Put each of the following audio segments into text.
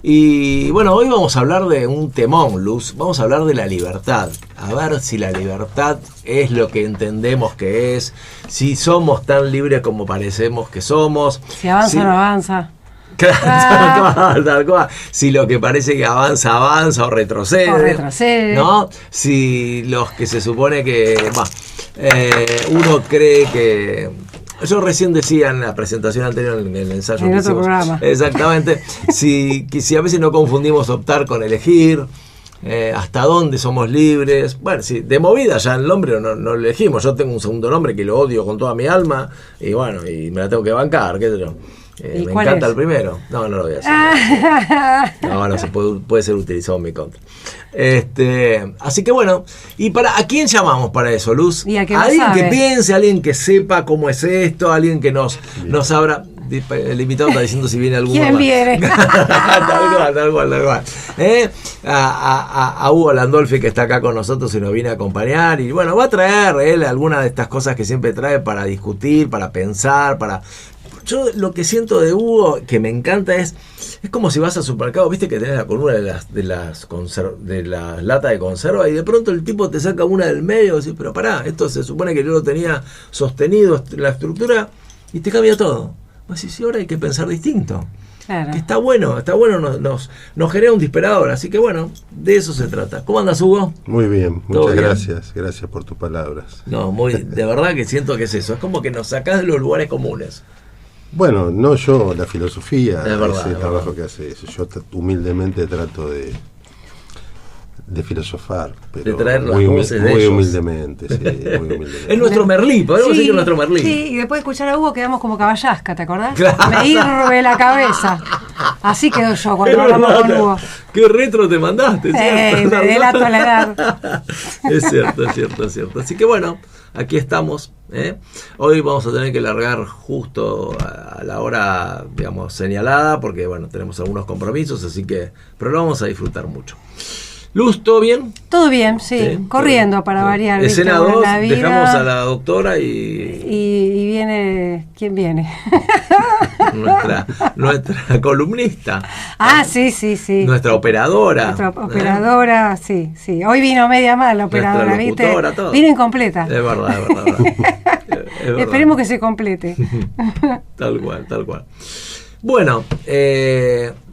Y bueno, hoy vamos a hablar de un temón, Luz. Vamos a hablar de la libertad. A ver si la libertad es lo que entendemos que es, si somos tan libres como parecemos que somos. Si avanza o no avanza. Tal cual. Si lo que parece que avanza, avanza o retrocede. ¿No? Si los que se supone que uno cree que... Yo recién decía en la presentación anterior, en el ensayo en que otro hicimos, programa. Exactamente, si a veces no confundimos optar con elegir, hasta dónde somos libres. Bueno, si de movida ya el nombre no lo elegimos. Yo tengo un segundo nombre que lo odio con toda mi alma y bueno, y me la tengo que bancar, qué sé yo. Me encanta el primero. No lo voy a decir. No se puede ser utilizado en mi contra. Así que bueno, ¿y ¿a quién llamamos para eso, Luz? ¿Y a alguien que piense, alguien que sepa cómo es esto, alguien que nos abra. El invitado está diciendo si viene alguno. ¿Quién viene? tal cual. A Hugo Landolfi, que está acá con nosotros, se nos viene a acompañar. Y bueno, va a traer él algunas de estas cosas que siempre trae para discutir, para pensar, Yo lo que siento de Hugo, que me encanta, es como si vas al supermercado, viste que tenés la columna de las latas de conserva y de pronto el tipo te saca una del medio y decís, pero pará, esto se supone que yo lo tenía sostenido, la estructura, y te cambia todo. Pues sí, ahora hay que pensar distinto. Claro. Que está bueno, nos genera un disparador, así que bueno, de eso se trata. ¿Cómo andas, Hugo? Muy bien, muchas gracias por tus palabras. No, de verdad que siento que es eso, es como que nos sacás de los lugares comunes. Bueno, no yo, la filosofía, ese trabajo que hace eso. Yo humildemente trato de filosofar, pero de traer las voces de muy ellos. Humildemente, sí, muy humildemente. Es nuestro Merlí, podemos decir que es nuestro Merlí. Sí, y después de escuchar a Hugo quedamos como caballasca, ¿te acordás? Claro. Me hirve la cabeza. Así quedo yo cuando hablamos con Hugo. Qué retro te mandaste, ¿cierto? Me delato la edad. Es cierto. Así que bueno, aquí estamos. Hoy vamos a tener que largar justo a la hora, digamos, señalada, porque bueno, tenemos algunos compromisos, pero lo vamos a disfrutar mucho. Luz, ¿todo bien? Todo bien, sí. Corriendo para variar. Escena 2, dejamos a la doctora y viene... ¿Quién viene? nuestra columnista. Sí. Nuestra operadora. Nuestra operadora, sí. Hoy vino media mal la operadora, ¿viste? Todo. Vino incompleta. Es verdad. Esperemos que se complete. Tal cual. Bueno,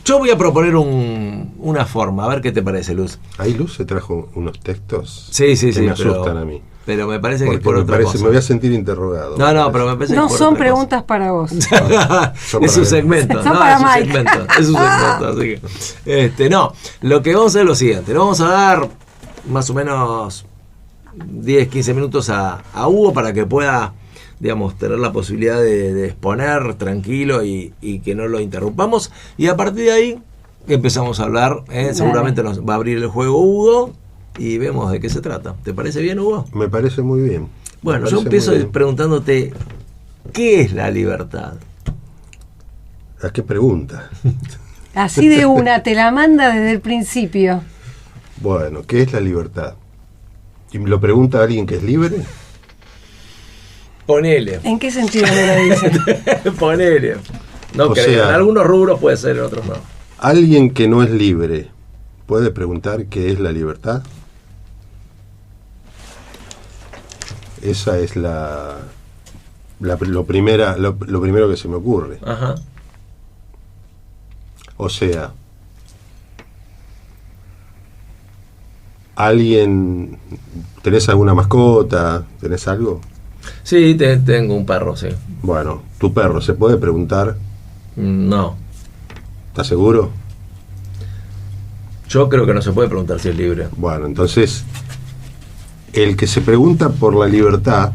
yo voy a proponer una forma, a ver qué te parece, Luz. Ahí Luz se trajo unos textos que me asustan a mí. Pero me parece que es por otra cosa. Me voy a sentir interrogado. No, pero me parece que no es por son otra preguntas cosa. para vos. Es un segmento. Son para Mike. Es un segmento, así que. Lo que vamos a hacer es lo siguiente. Le vamos a dar más o menos 10-15 minutos a Hugo para que pueda, digamos, tener la posibilidad de exponer tranquilo y que no lo interrumpamos. Y a partir de ahí empezamos a hablar. Seguramente nos va a abrir el juego Hugo y vemos de qué se trata. ¿Te parece bien, Hugo? Me parece muy bien. Bueno, yo empiezo preguntándote, ¿qué es la libertad? ¿A qué pregunta? Así de una, te la manda desde el principio. Bueno, ¿qué es la libertad? ¿Y me lo pregunta alguien que es libre? Ponele. ¿En qué sentido me lo dice? Ponele. No creo. En algunos rubros puede ser, en otros no. ¿Alguien que no es libre puede preguntar qué es la libertad? Esa es lo primero que se me ocurre. Ajá. O sea, alguien... ¿Tenés alguna mascota? ¿Tenés algo? Sí, tengo un perro, sí. Bueno, ¿tu perro se puede preguntar? No. ¿Estás seguro? Yo creo que no se puede preguntar si es libre. Bueno, entonces, el que se pregunta por la libertad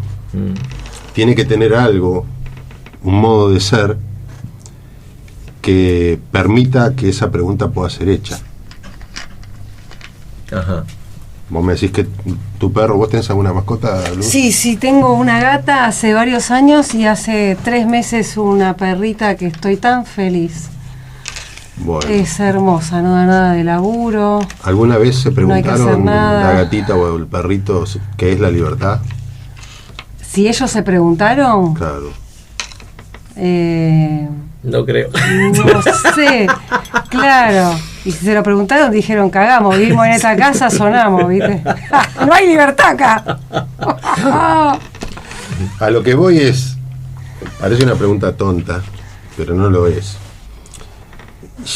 tiene que tener algo, un modo de ser, que permita que esa pregunta pueda ser hecha. Ajá. Vos me decís que tu perro, ¿vos tenés alguna mascota, Luz? Sí, tengo una gata hace varios años y hace 3 meses una perrita que estoy tan feliz. Bueno. Es hermosa, no da nada de laburo. ¿Alguna vez se preguntaron nada. la gatita o el perrito qué es la libertad? Si ellos se preguntaron... Claro. No creo. No sé. Claro. Y si se lo preguntaron, dijeron, cagamos, vivimos en esta casa, sonamos, ¿viste? ¡No hay libertad acá! A lo que voy es, parece una pregunta tonta, pero no lo es.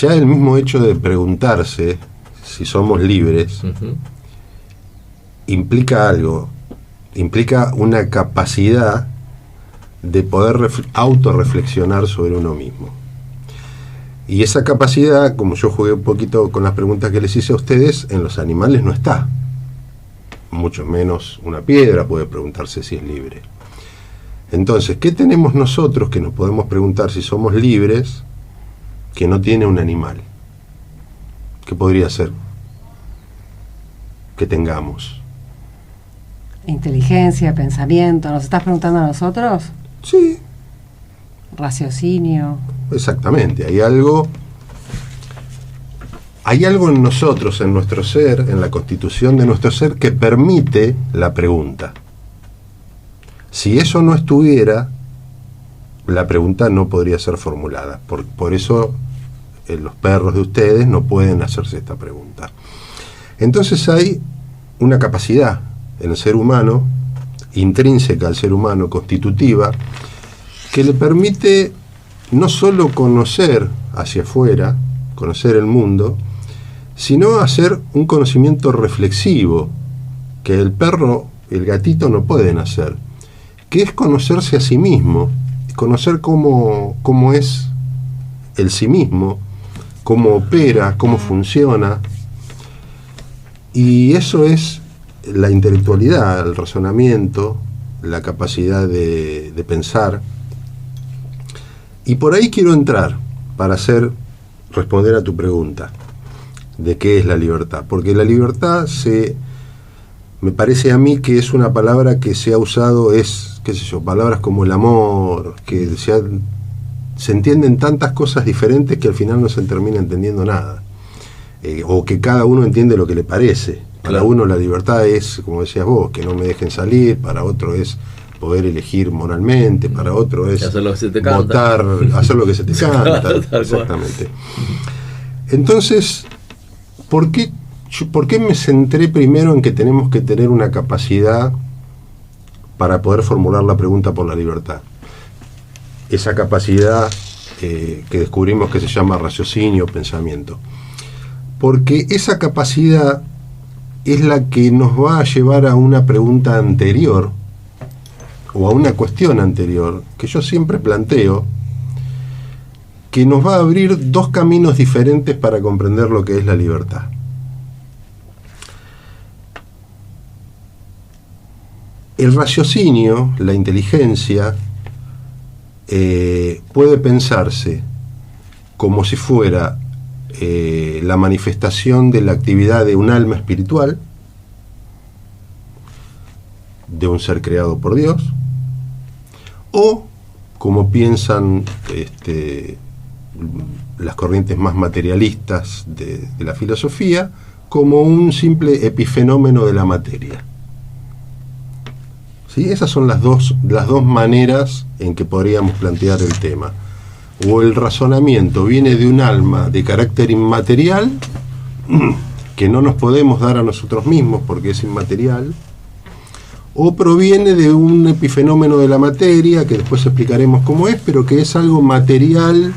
Ya el mismo hecho de preguntarse si somos libres implica algo, implica una capacidad de poder autorreflexionar sobre uno mismo. Y esa capacidad, como yo jugué un poquito con las preguntas que les hice a ustedes, en los animales no está. Mucho menos una piedra puede preguntarse si es libre. Entonces, ¿qué tenemos nosotros que nos podemos preguntar si somos libres que no tiene un animal? ¿Qué podría ser que tengamos? Inteligencia, pensamiento, ¿nos estás preguntando a nosotros? Sí. Raciocinio. Exactamente, hay algo en nosotros, en nuestro ser, en la constitución de nuestro ser, que permite la pregunta. Si eso no estuviera, la pregunta no podría ser formulada. Por eso los perros de ustedes no pueden hacerse esta pregunta. Entonces hay una capacidad en el ser humano, intrínseca al ser humano, constitutiva, que le permite no solo conocer hacia afuera, conocer el mundo, sino hacer un conocimiento reflexivo que el perro, el gatito no pueden hacer, que es conocerse a sí mismo, conocer cómo es el sí mismo, cómo opera, cómo funciona. Y eso es la intelectualidad, el razonamiento, la capacidad de pensar. Y por ahí quiero entrar para responder a tu pregunta de qué es la libertad. Porque la libertad me parece a mí que es una palabra que se ha usado, palabras como el amor, que se entienden tantas cosas diferentes que al final no se termina entendiendo nada. O que cada uno entiende lo que le parece. Para uno la libertad es, como decías vos, que no me dejen salir, para otro es poder elegir moralmente, para otro es hacer lo que se te votar, hacer lo que se te canta. Exactamente. Entonces, ¿por qué me centré primero en que tenemos que tener una capacidad para poder formular la pregunta por la libertad? Esa capacidad que descubrimos que se llama raciocinio, pensamiento. Porque esa capacidad es la que nos va a llevar a una pregunta anterior, o a una cuestión anterior, que yo siempre planteo, que nos va a abrir dos caminos diferentes para comprender lo que es la libertad. El raciocinio, la inteligencia, puede pensarse como si fuera la manifestación de la actividad de un alma espiritual, de un ser creado por Dios, o como piensan las corrientes más materialistas de la filosofía, como un simple epifenómeno de la materia. ¿Sí? Esas son las dos maneras en que podríamos plantear el tema. O el razonamiento viene de un alma de carácter inmaterial, que no nos podemos dar a nosotros mismos porque es inmaterial, o proviene de un epifenómeno de la materia, que después explicaremos cómo es, pero que es algo material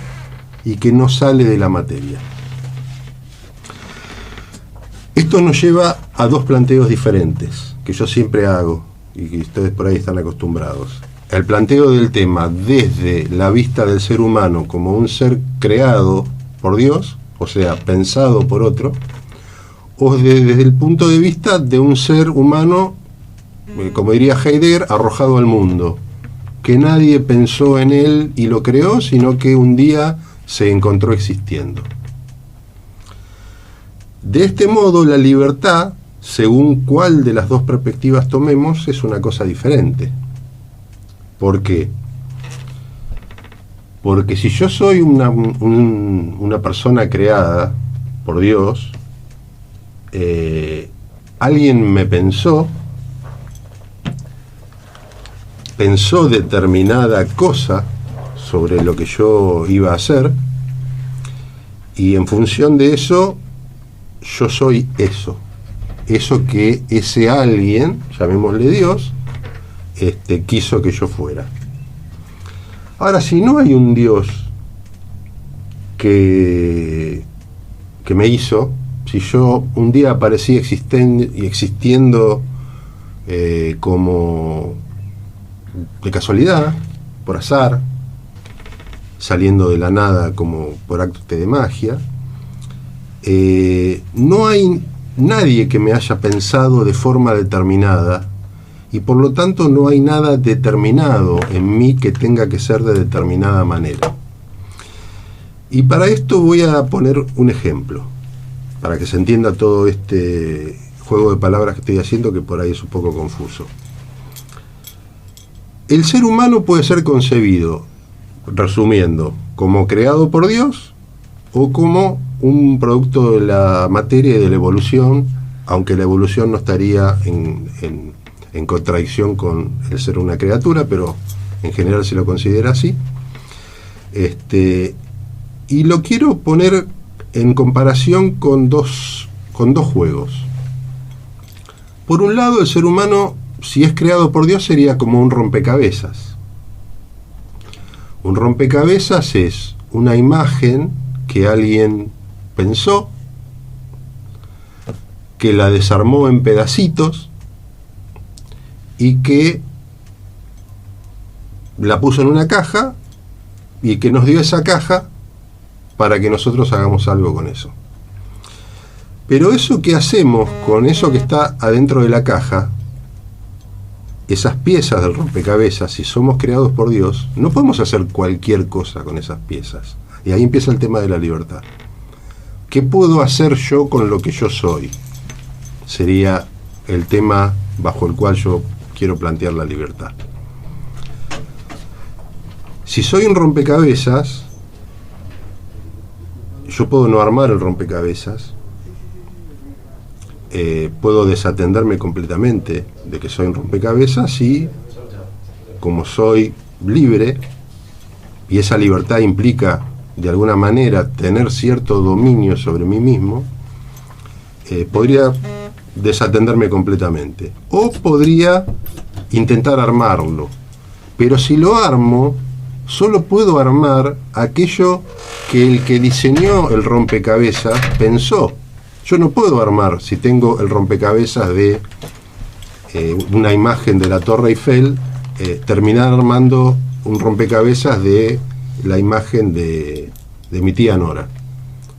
y que no sale de la materia. Esto nos lleva a dos planteos diferentes, que yo siempre hago, y que ustedes por ahí están acostumbrados. El planteo del tema desde la vista del ser humano como un ser creado por Dios, o sea, pensado por otro, o desde el punto de vista de un ser humano, como diría Heidegger, arrojado al mundo, que nadie pensó en él y lo creó, sino que un día se encontró existiendo. De este modo, la libertad, según cuál de las dos perspectivas tomemos, es una cosa diferente. ¿Por qué? Porque si yo soy una persona creada por Dios, alguien me pensó determinada cosa sobre lo que yo iba a hacer, Y en función de eso, yo soy eso que ese alguien, llamémosle Dios, quiso que yo fuera. Ahora, si no hay un Dios que me hizo, si yo un día aparecí existiendo como de casualidad, por azar, saliendo de la nada como por acto de magia, no hay nadie que me haya pensado de forma determinada, y por lo tanto no hay nada determinado en mí que tenga que ser de determinada manera. Y para esto voy a poner un ejemplo, para que se entienda todo este juego de palabras que estoy haciendo, que por ahí es un poco confuso. El ser humano puede ser concebido, resumiendo, como creado por Dios o como un producto de la materia y de la evolución, aunque la evolución no estaría en contradicción con el ser una criatura, pero en general se lo considera así. Y lo quiero poner en comparación con dos juegos. Por un lado, el ser humano, si es creado por Dios, sería como un rompecabezas. Un rompecabezas es una imagen que alguien pensó, que la desarmó en pedacitos y que la puso en una caja y que nos dio esa caja para que nosotros hagamos algo con eso. Pero eso que hacemos con eso que está adentro de la caja, esas piezas del rompecabezas, si somos creados por Dios, no podemos hacer cualquier cosa con esas piezas. Y ahí empieza el tema de la libertad. ¿Qué puedo hacer yo con lo que yo soy? Sería el tema bajo el cual yo quiero plantear la libertad. Si soy un rompecabezas, yo puedo no armar el rompecabezas, puedo desatenderme completamente de que soy un rompecabezas y, como soy libre, y esa libertad implica de alguna manera tener cierto dominio sobre mí mismo, podría desatenderme completamente, o podría intentar armarlo. Pero si lo armo, solo puedo armar aquello que el que diseñó el rompecabezas pensó. Yo no puedo armar, si tengo el rompecabezas de una imagen de la Torre Eiffel, terminar armando un rompecabezas de la imagen de mi tía Nora.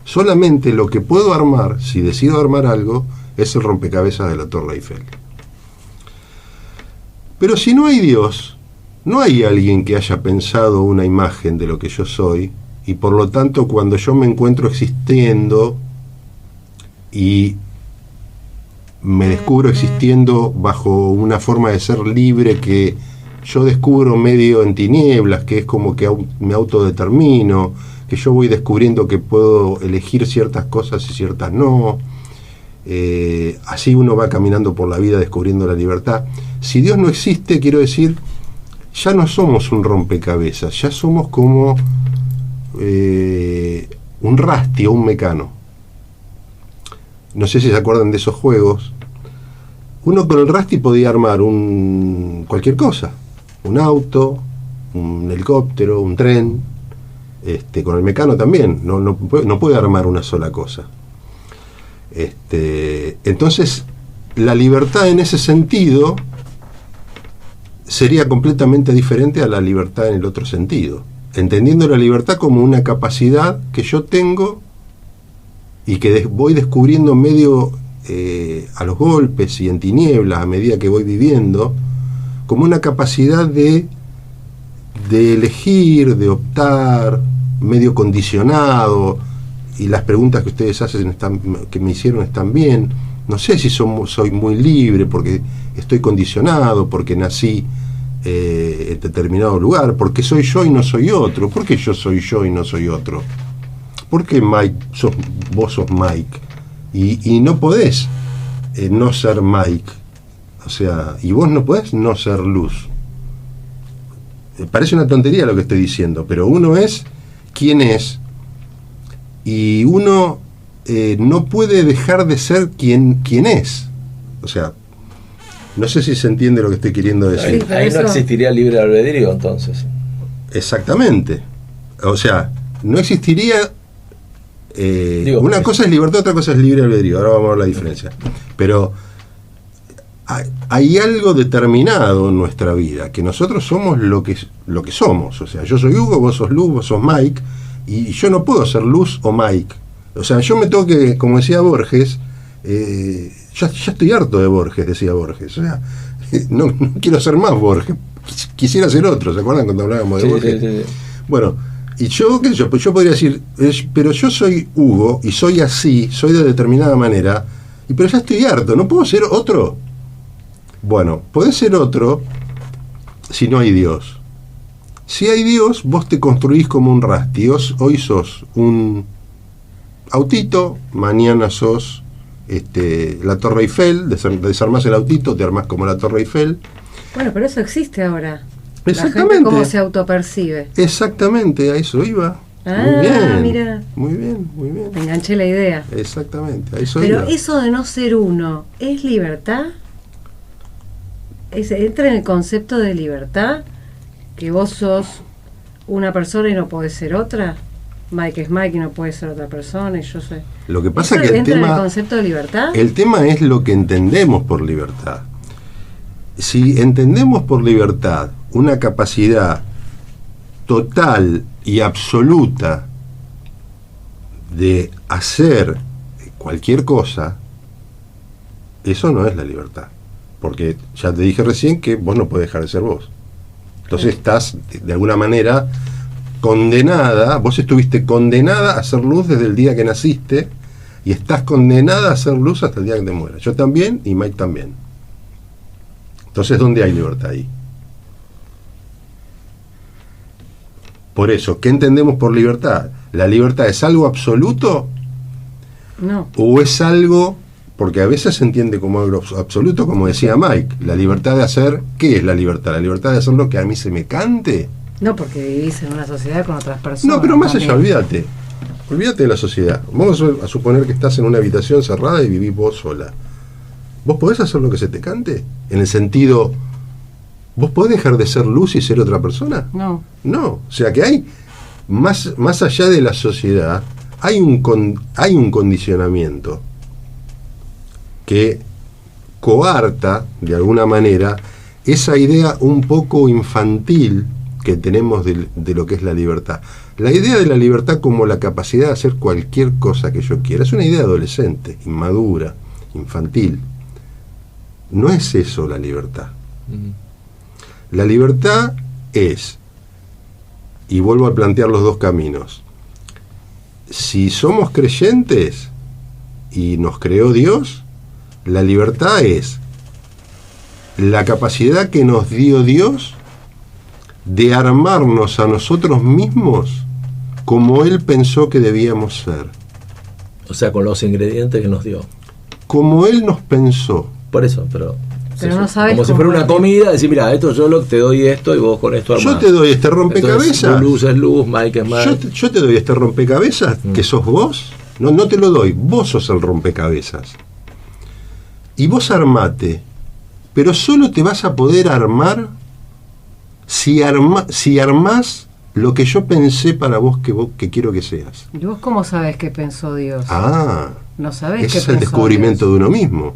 Solamente lo que puedo armar, si decido armar algo, es el rompecabezas de la Torre Eiffel. Pero si no hay Dios, no hay alguien que haya pensado una imagen de lo que yo soy, y por lo tanto cuando yo me encuentro existiendo y me descubro existiendo bajo una forma de ser libre que yo descubro medio en tinieblas, que es como que me autodetermino, que yo voy descubriendo que puedo elegir ciertas cosas y ciertas no, así uno va caminando por la vida descubriendo la libertad. Si Dios no existe, quiero decir, ya no somos un rompecabezas, ya somos como un Rusty o un Mecano. No sé si se acuerdan de esos juegos. Uno con el Rusty podía armar cualquier cosa, un auto, un helicóptero, un tren. Con el Mecano también, no puede armar una sola cosa. Entonces, la libertad en ese sentido sería completamente diferente a la libertad en el otro sentido, entendiendo la libertad como una capacidad que yo tengo y que voy descubriendo medio a los golpes y en tinieblas a medida que voy viviendo, como una capacidad de elegir, de optar, medio condicionado, y las preguntas que ustedes hacen que me hicieron están bien. No sé si soy muy libre porque estoy condicionado, porque nací en determinado lugar, porque soy yo y no soy otro. ¿Por qué yo soy yo y no soy otro? ¿Por qué Mike, vos sos Mike? Y no podés no ser Mike. O sea, y vos no podés no ser Luz. Parece una tontería lo que estoy diciendo, pero uno es quien es, y uno no puede dejar de ser quien es. O sea, no sé si se entiende lo que estoy queriendo decir. Sí, Ahí no existiría libre albedrío entonces. Exactamente. O sea, no existiría... una cosa es libertad, otra cosa es libre albedrío. Ahora vamos a ver la diferencia. Pero hay algo determinado en nuestra vida, que nosotros somos lo que somos. O sea, yo soy Hugo, vos sos Luz, vos sos Mike, y yo no puedo ser Luz o Mike. O sea, yo me tengo que, como decía Borges, ya estoy harto de Borges, decía Borges. O sea, no quiero ser más Borges, quisiera ser otro. ¿Se acuerdan cuando hablábamos de Borges? Sí. Bueno, y yo, qué sé yo, pues yo podría decir, pero yo soy Hugo y soy así, soy de determinada manera, pero ya estoy harto, ¿no puedo ser otro? Bueno, podés ser otro si no hay Dios. Si hay Dios, vos te construís como un Rasti. Hoy sos un autito, mañana sos la Torre Eiffel, desarmás el autito, te armás como la Torre Eiffel. Bueno, pero eso existe ahora. Exactamente. La gente cómo se autopercibe. Exactamente, a eso iba. Ah, mira. Muy bien. Me enganché la idea. Exactamente, a eso Pero iba. eso de no ser uno, ¿es libertad? ¿Entra en el concepto de libertad? ¿Que vos sos una persona y no podés ser otra? Mike es Mike y no puede ser otra persona y yo soy... Lo que pasa ¿Eso es que entra en el concepto de libertad? el tema es lo que entendemos por libertad. Si entendemos por libertad una capacidad total y absoluta de hacer cualquier cosa, eso no es la libertad. Porque ya te dije recién que vos no podés dejar de ser vos. Entonces estás, de alguna manera, condenada, vos estuviste condenada a ser luz desde el día que naciste y estás condenada a ser luz hasta el día que te mueras. Yo también y Mike también. Entonces, ¿dónde hay libertad ahí? Por eso, ¿qué entendemos por libertad? ¿La libertad es algo absoluto? No. ¿O es algo, porque a veces se entiende como algo absoluto, como decía Mike, la libertad de hacer, ¿qué es la libertad? ¿La libertad de hacer lo que a mí se me cante? No, porque vivís en una sociedad con otras personas. No, pero más allá, también. olvídate de la sociedad. Vamos a suponer que estás en una habitación cerrada y vivís vos sola. ¿Vos podés hacer lo que se te cante? En el sentido, ¿vos podés dejar de ser luz y ser otra persona? No. No, o sea que hay, más allá de la sociedad, hay un condicionamiento que coarta, de alguna manera, esa idea un poco infantil que tenemos de lo que es la libertad. La idea de la libertad como la capacidad de hacer cualquier cosa que yo quiera es una idea adolescente, inmadura, infantil. No es eso la libertad. La libertad es, y vuelvo a plantear los dos caminos, si somos creyentes y nos creó Dios, la libertad es la capacidad que nos dio Dios de armarnos a nosotros mismos como Él pensó que debíamos ser. O sea, con los ingredientes que nos dio. Como Él nos pensó. Por eso, pero no sabes como si cómo fuera una es. comida, decir, mira, esto yo te doy esto y vos con esto armás. Yo te doy este rompecabezas. Entonces, Luz es Luz, Mike es Mike. Yo te doy este rompecabezas que sos vos. No te lo doy, vos sos el rompecabezas. Y vos armate, pero solo te vas a poder armar si armás lo que yo pensé para vos que quiero que seas. ¿Y vos cómo sabés qué pensó Dios? No sabés Ese qué es el pensó descubrimiento Dios. de uno mismo.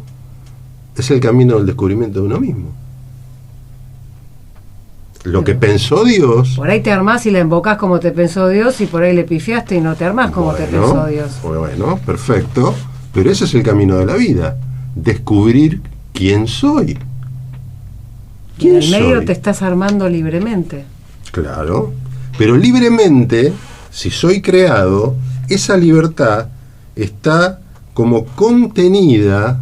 Es el camino del descubrimiento de uno mismo. Lo que pensó Dios. Por ahí te armás y la embocás como te pensó Dios y por ahí le pifiaste y no te armás como te pensó Dios. Bueno, perfecto. Pero ese es el camino de la vida. Descubrir quién soy. Y en el ¿Quién medio soy? te estás armando libremente. Claro. Pero libremente, si soy creado, esa libertad está como contenida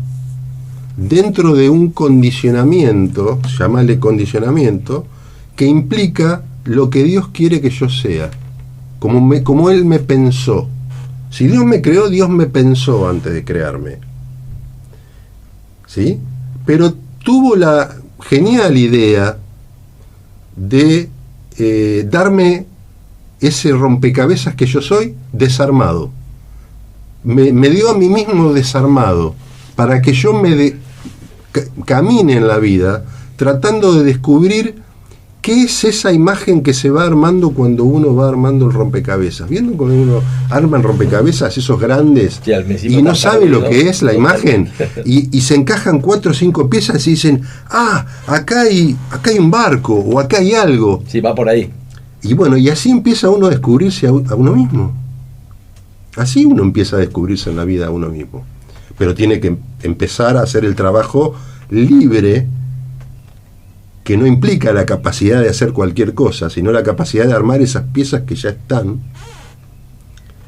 dentro de un condicionamiento, llámale condicionamiento, que implica lo que Dios quiere que yo sea, como Él me pensó. Si Dios me creó, Dios me pensó antes de crearme. ¿Sí? Pero tuvo la genial idea de darme ese rompecabezas que yo soy desarmado. me dio a mí mismo desarmado para que yo camine en la vida tratando de descubrir qué es esa imagen que se va armando cuando uno va armando el rompecabezas. Viendo cuando uno arma el rompecabezas, esos grandes, y no sabe lo que es la imagen, y se encajan 4 o 5 piezas y dicen, acá hay un barco, o acá hay algo. Sí, va por ahí. Y bueno, y así empieza uno a descubrirse a uno mismo. Así uno empieza a descubrirse en la vida a uno mismo. Pero tiene que empezar a hacer el trabajo libre, que no implica la capacidad de hacer cualquier cosa, sino la capacidad de armar esas piezas que ya están,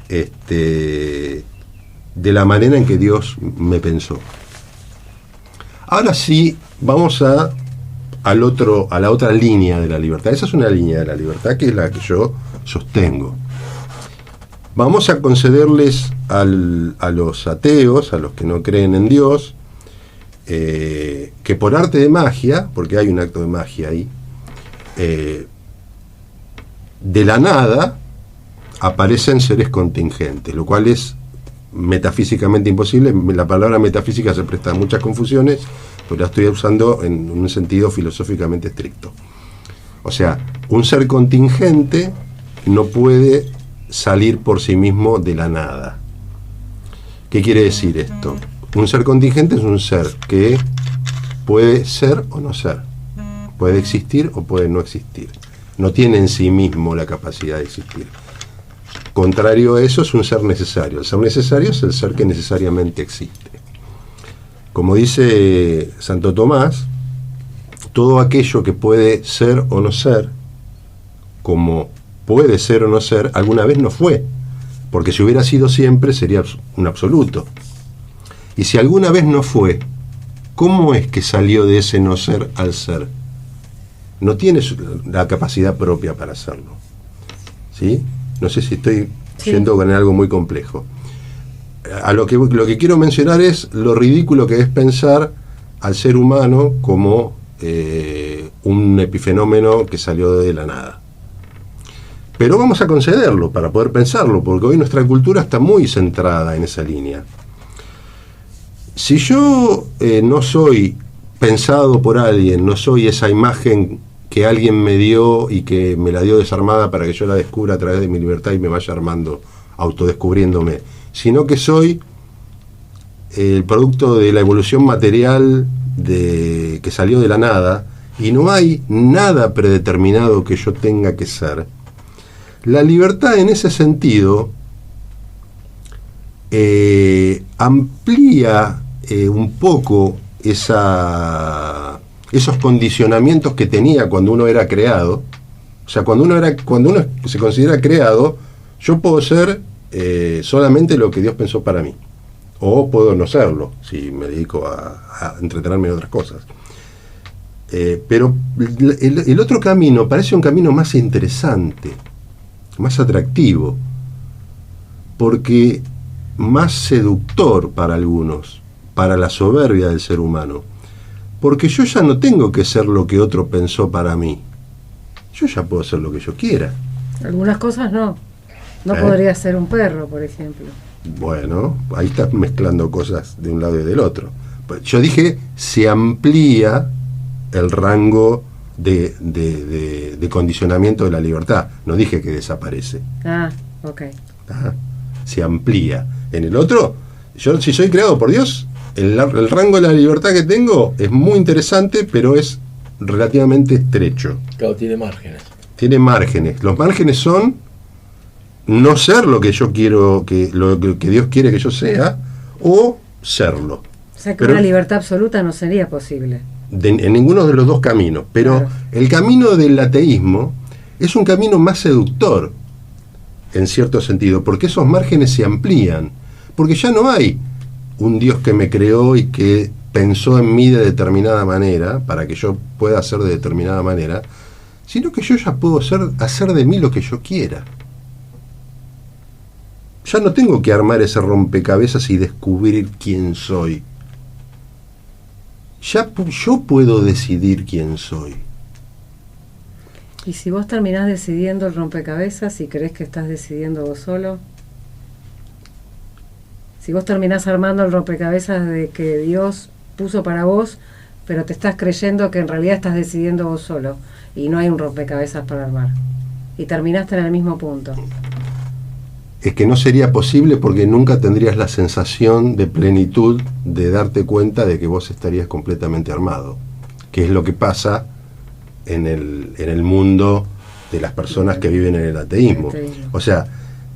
de la manera en que Dios me pensó. Ahora sí, vamos a la otra línea de la libertad. Esa es una línea de la libertad que es la que yo sostengo. Vamos a concederles a los ateos, a los que no creen en Dios, que por arte de magia, porque hay un acto de magia ahí, de la nada aparecen seres contingentes, lo cual es metafísicamente imposible. La palabra metafísica se presta a muchas confusiones, pero la estoy usando en un sentido filosóficamente estricto. O sea, un ser contingente no puede salir por sí mismo de la nada. ¿Qué quiere decir esto? Un ser contingente es un ser que puede ser o no ser, puede existir o puede no existir, no tiene en sí mismo la capacidad de existir. Contrario a eso es un ser necesario. El ser necesario es el ser que necesariamente existe. Como dice Santo Tomás, todo aquello que puede ser o no ser, como puede ser o no ser, alguna vez no fue, porque si hubiera sido siempre sería un absoluto. Y si alguna vez no fue, ¿cómo es que salió de ese no ser al ser? No tiene la capacidad propia para hacerlo. ¿Sí? No sé si estoy yendo con algo muy complejo. Lo que quiero mencionar es lo ridículo que es pensar al ser humano como un epifenómeno que salió de la nada. Pero vamos a concederlo para poder pensarlo, porque hoy nuestra cultura está muy centrada en esa línea. Si yo no soy pensado por alguien, no soy esa imagen que alguien me dio y que me la dio desarmada para que yo la descubra a través de mi libertad y me vaya armando, autodescubriéndome, sino que soy el producto de la evolución material que salió de la nada, y no hay nada predeterminado que yo tenga que ser. La libertad en ese sentido amplía un poco esos condicionamientos que tenía cuando uno era creado. O sea, cuando uno se considera creado, yo puedo ser solamente lo que Dios pensó para mí, o puedo no serlo si me dedico a entretenerme en otras cosas. Pero el otro camino parece un camino más interesante, más atractivo, porque más seductor para algunos, para la soberbia del ser humano, porque yo ya no tengo que ser lo que otro pensó para mí, yo ya puedo ser lo que yo quiera. Algunas cosas no podría ser un perro, por ejemplo. Bueno, ahí estás mezclando cosas de un lado y del otro. Yo dije, se amplía el rango de condicionamiento de la libertad. No dije que desaparece. Ok. Se amplía. En el otro, yo si soy creado por Dios, el rango de la libertad que tengo es muy interesante, pero es relativamente estrecho. Claro, tiene márgenes. Tiene márgenes. Los márgenes son no ser lo que yo quiero, lo que Dios quiere que yo sea, o serlo. O sea que una libertad absoluta no sería posible. En ninguno de los dos caminos, pero claro, el camino del ateísmo es un camino más seductor, en cierto sentido, porque esos márgenes se amplían, porque ya no hay un Dios que me creó y que pensó en mí de determinada manera, para que yo pueda ser de determinada manera, sino que yo ya puedo hacer de mí lo que yo quiera. Ya no tengo que armar ese rompecabezas y descubrir quién soy. Ya yo puedo decidir quién soy. ¿Y si vos terminás decidiendo el rompecabezas y crees que estás decidiendo vos solo? Si vos terminás armando el rompecabezas de que Dios puso para vos, pero te estás creyendo que en realidad estás decidiendo vos solo y no hay un rompecabezas para armar. Y terminaste en el mismo punto. Es que no sería posible porque nunca tendrías la sensación de plenitud de darte cuenta de que vos estarías completamente armado, que es lo que pasa en el mundo de las personas que viven en el ateísmo. O sea,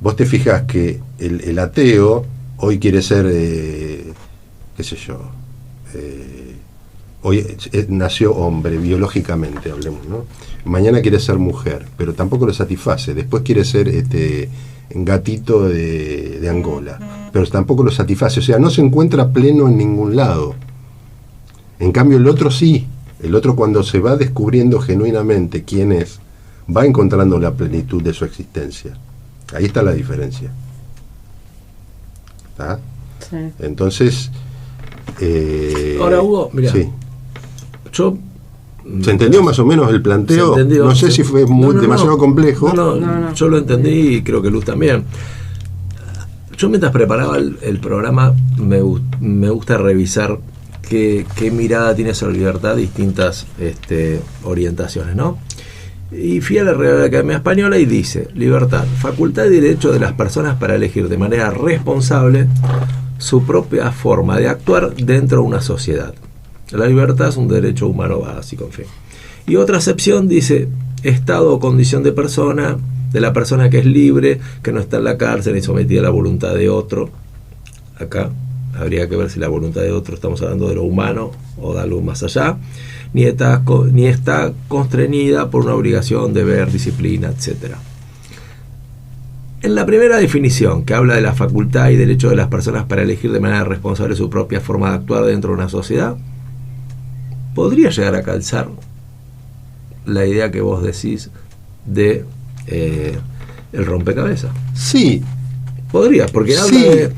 vos te fijas que el ateo hoy quiere ser, qué sé yo, hoy nació hombre biológicamente, hablemos, ¿no? Mañana quiere ser mujer, pero tampoco lo satisface. Después quiere ser gatito de Angola, pero tampoco lo satisface. O sea, no se encuentra pleno en ningún lado. En cambio el otro sí. El otro, cuando se va descubriendo genuinamente quién es, va encontrando la plenitud de su existencia. Ahí está la diferencia. ¿Está? Sí. Entonces ahora, Hugo, mira, sí. yo ¿Se entendió más o menos el planteo? No sé si fue demasiado complejo. No, yo lo entendí y creo que Luz también. Yo mientras preparaba el programa me gusta revisar qué mirada tiene sobre libertad distintas orientaciones, ¿no? Y fui a la Real Academia Española y dice: libertad, facultad y derecho de las personas para elegir de manera responsable su propia forma de actuar dentro de una sociedad. La libertad es un derecho humano básico, en fin. Y otra acepción dice: estado o condición de persona, de la persona que es libre, que no está en la cárcel ni sometida a la voluntad de otro. Acá habría que ver si la voluntad de otro estamos hablando de lo humano o de algo más allá. Ni está constreñida por una obligación, deber, disciplina, etc. En la primera definición, que habla de la facultad y derecho de las personas para elegir de manera responsable su propia forma de actuar dentro de una sociedad, podría llegar a calzar la idea que vos decís de el rompecabezas. Sí. Podría, porque habla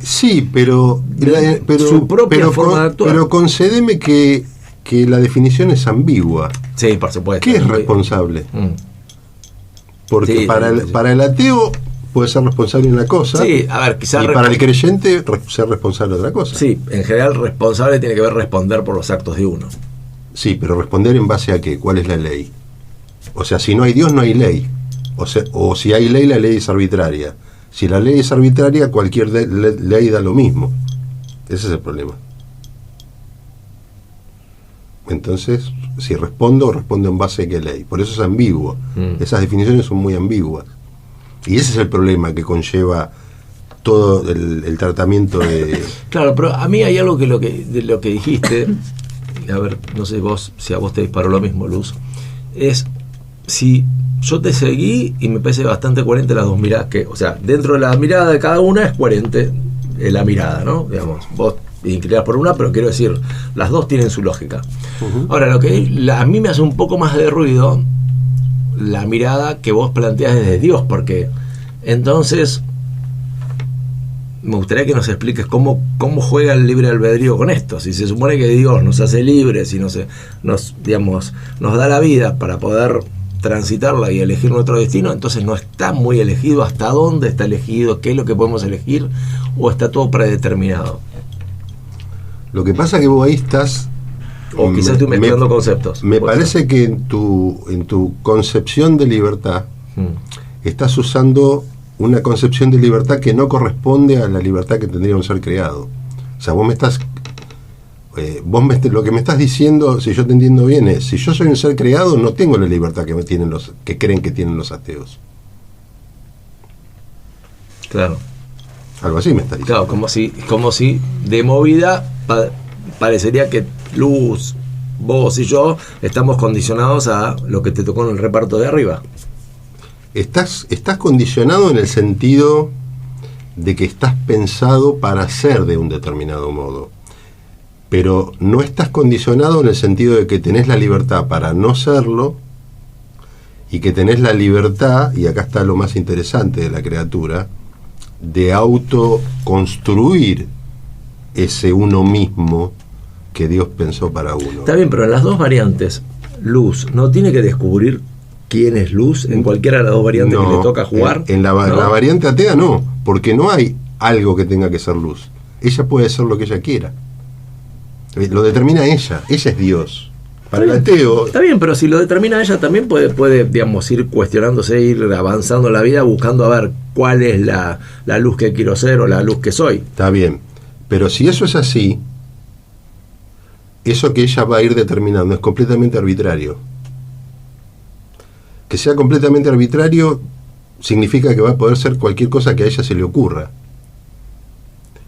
pero su propia forma de actuar. Pero concédeme que la definición es ambigua. Sí, por supuesto. ¿Qué es responsable? Porque sí, para el ateo puede ser responsable de una cosa, sí, a ver, quizás, y para el creyente ser responsable de otra cosa. Sí, en general responsable tiene que ver responder por los actos de uno. Sí, pero responder en base a qué, ¿cuál es la ley? O sea, si no hay Dios, no hay ley. O si hay ley, la ley es arbitraria. Si la ley es arbitraria, cualquier ley da lo mismo. Ese es el problema. Entonces, si respondo en base a qué ley. Por eso es ambiguo. Esas definiciones son muy ambiguas. Y ese es el problema que conlleva todo el tratamiento de... Claro, pero a mí hay algo de lo que dijiste, a ver, no sé si a vos te disparó lo mismo, Luz, es si yo te seguí y me parece bastante coherente las dos miradas, o sea, dentro de la mirada de cada una es coherente la mirada, ¿no? Digamos, vos inclinás por una, pero quiero decir, las dos tienen su lógica. Ahora, lo que a mí me hace un poco más de ruido la mirada que vos planteás desde Dios, porque entonces me gustaría que nos expliques cómo juega el libre albedrío con esto. Si se supone que Dios nos hace libres y nos da la vida para poder transitarla y elegir nuestro destino, entonces no está muy elegido. ¿Hasta dónde está elegido? ¿Qué es lo que podemos elegir? ¿O está todo predeterminado? Lo que pasa es que vos ahí estás... O quizás estoy mezclando conceptos. Me parece que en tu concepción de libertad estás usando una concepción de libertad que no corresponde a la libertad que tendría un ser creado. O sea, vos me estás... lo que me estás diciendo, si yo te entiendo bien, es: si yo soy un ser creado, no tengo la libertad que creen que tienen los ateos. Claro. Algo así me estás diciendo. Claro, como si de movida parecería que Luz, vos y yo estamos condicionados a lo que te tocó en el reparto de arriba. Estás condicionado en el sentido de que estás pensado para ser de un determinado modo, pero no estás condicionado en el sentido de que tenés la libertad para no serlo, y que tenés la libertad, y acá está lo más interesante de la criatura, de autoconstruir ese uno mismo que Dios pensó para uno. Está bien, pero en las dos variantes, Luz no tiene que descubrir quién es Luz en cualquiera de las dos variantes que le toca jugar. La variante atea no, porque no hay algo que tenga que ser Luz. ella puede hacer lo que ella quiera. Lo determina ella es Dios. Para el ateo... Está bien, pero si lo determina ella, también puede digamos, ir cuestionándose, ir avanzando en la vida, buscando a ver cuál es la luz que quiero ser o la luz que soy. Está bien, pero si eso es así, eso que ella va a ir determinando es completamente arbitrario. Que sea completamente arbitrario significa que va a poder ser cualquier cosa que a ella se le ocurra.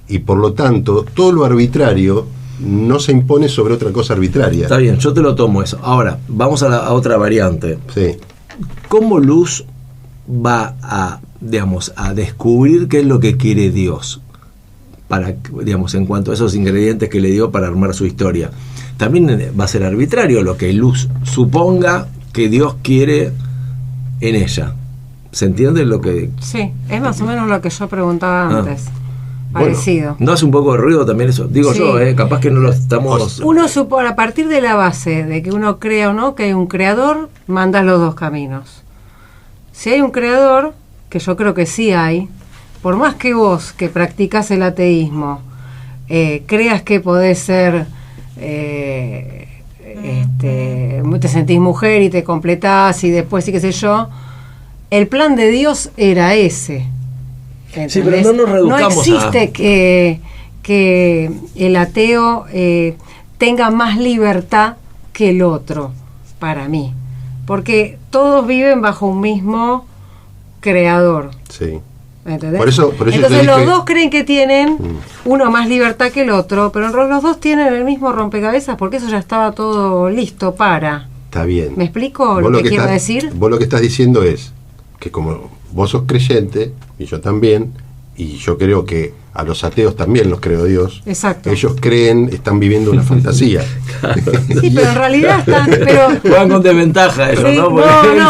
Y por lo tanto, todo lo arbitrario no se impone sobre otra cosa arbitraria. Está bien, yo te lo tomo eso. Ahora, vamos a otra variante. Sí. ¿Cómo Luz va a, digamos, a descubrir qué es lo que quiere Dios? Para, digamos, en cuanto a esos ingredientes que le dio para armar su historia. También va a ser arbitrario lo que Luz suponga que Dios quiere en ella. ¿Se entiende lo que...? Sí, es más o menos lo que yo preguntaba antes. Parecido. Bueno, ¿no hace un poco de ruido también eso? Digo sí. yo, capaz que no lo estamos... Uno supone, a partir de la base de que uno crea o no que hay un creador, manda los dos caminos. Si hay un creador, que yo creo que sí hay, por más que vos, que practicás el ateísmo, creas que podés ser... te sentís mujer y te completás y después sí qué sé yo, el plan de Dios era ese. ¿Entendés? Sí, pero no nos reduzcamos no existe que el ateo tenga más libertad que el otro, para mí. Porque todos viven bajo un mismo creador. Sí. ¿Entendés? Por eso entonces los dos creen que tienen uno más libertad que el otro, pero los dos tienen el mismo rompecabezas porque eso ya estaba todo listo para... Está bien. ¿Me explico lo que quiero decir? Vos lo que estás diciendo es que como vos sos creyente, y yo también, y yo creo que a los ateos también los creo Dios. Exacto. Ellos creen, están viviendo una fantasía. Claro. Sí, pero en realidad están... Juegan con desventaja ellos, sí, ¿no?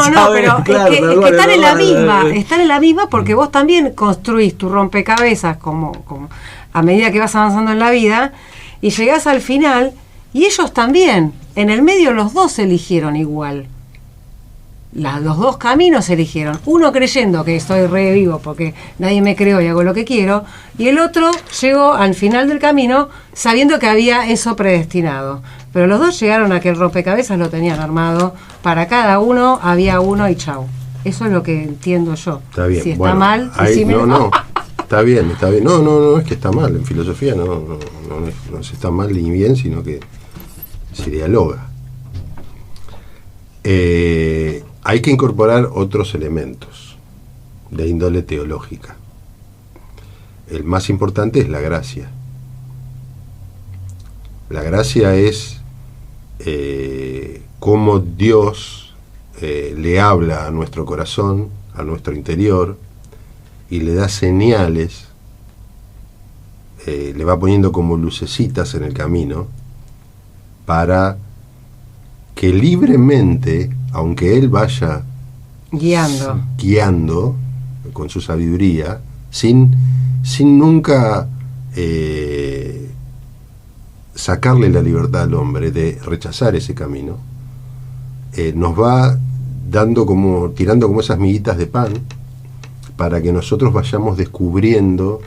No, pero claro, es que están en la misma, están en la misma porque vos también construís tu rompecabezas como a medida que vas avanzando en la vida y llegás al final y ellos también. En el medio los dos eligieron igual. Los dos caminos eligieron. Uno creyendo que estoy re vivo porque nadie me creó y hago lo que quiero. Y el otro llegó al final del camino sabiendo que había eso predestinado. Pero los dos llegaron a que el rompecabezas lo tenían armado. Para cada uno había uno y chau. Eso es lo que entiendo yo. Está bien. Si está mal, no. Está bien. No, es que está mal. En filosofía no se está mal ni bien, sino que se dialoga. Hay que incorporar otros elementos de índole teológica. El más importante es la gracia. La gracia es cómo Dios le habla a nuestro corazón, a nuestro interior, y le da señales, le va poniendo como lucecitas en el camino, para que libremente, aunque él vaya guiando con su sabiduría, sin nunca sacarle la libertad al hombre de rechazar ese camino, nos va tirando como esas miguitas de pan para que nosotros vayamos descubriendo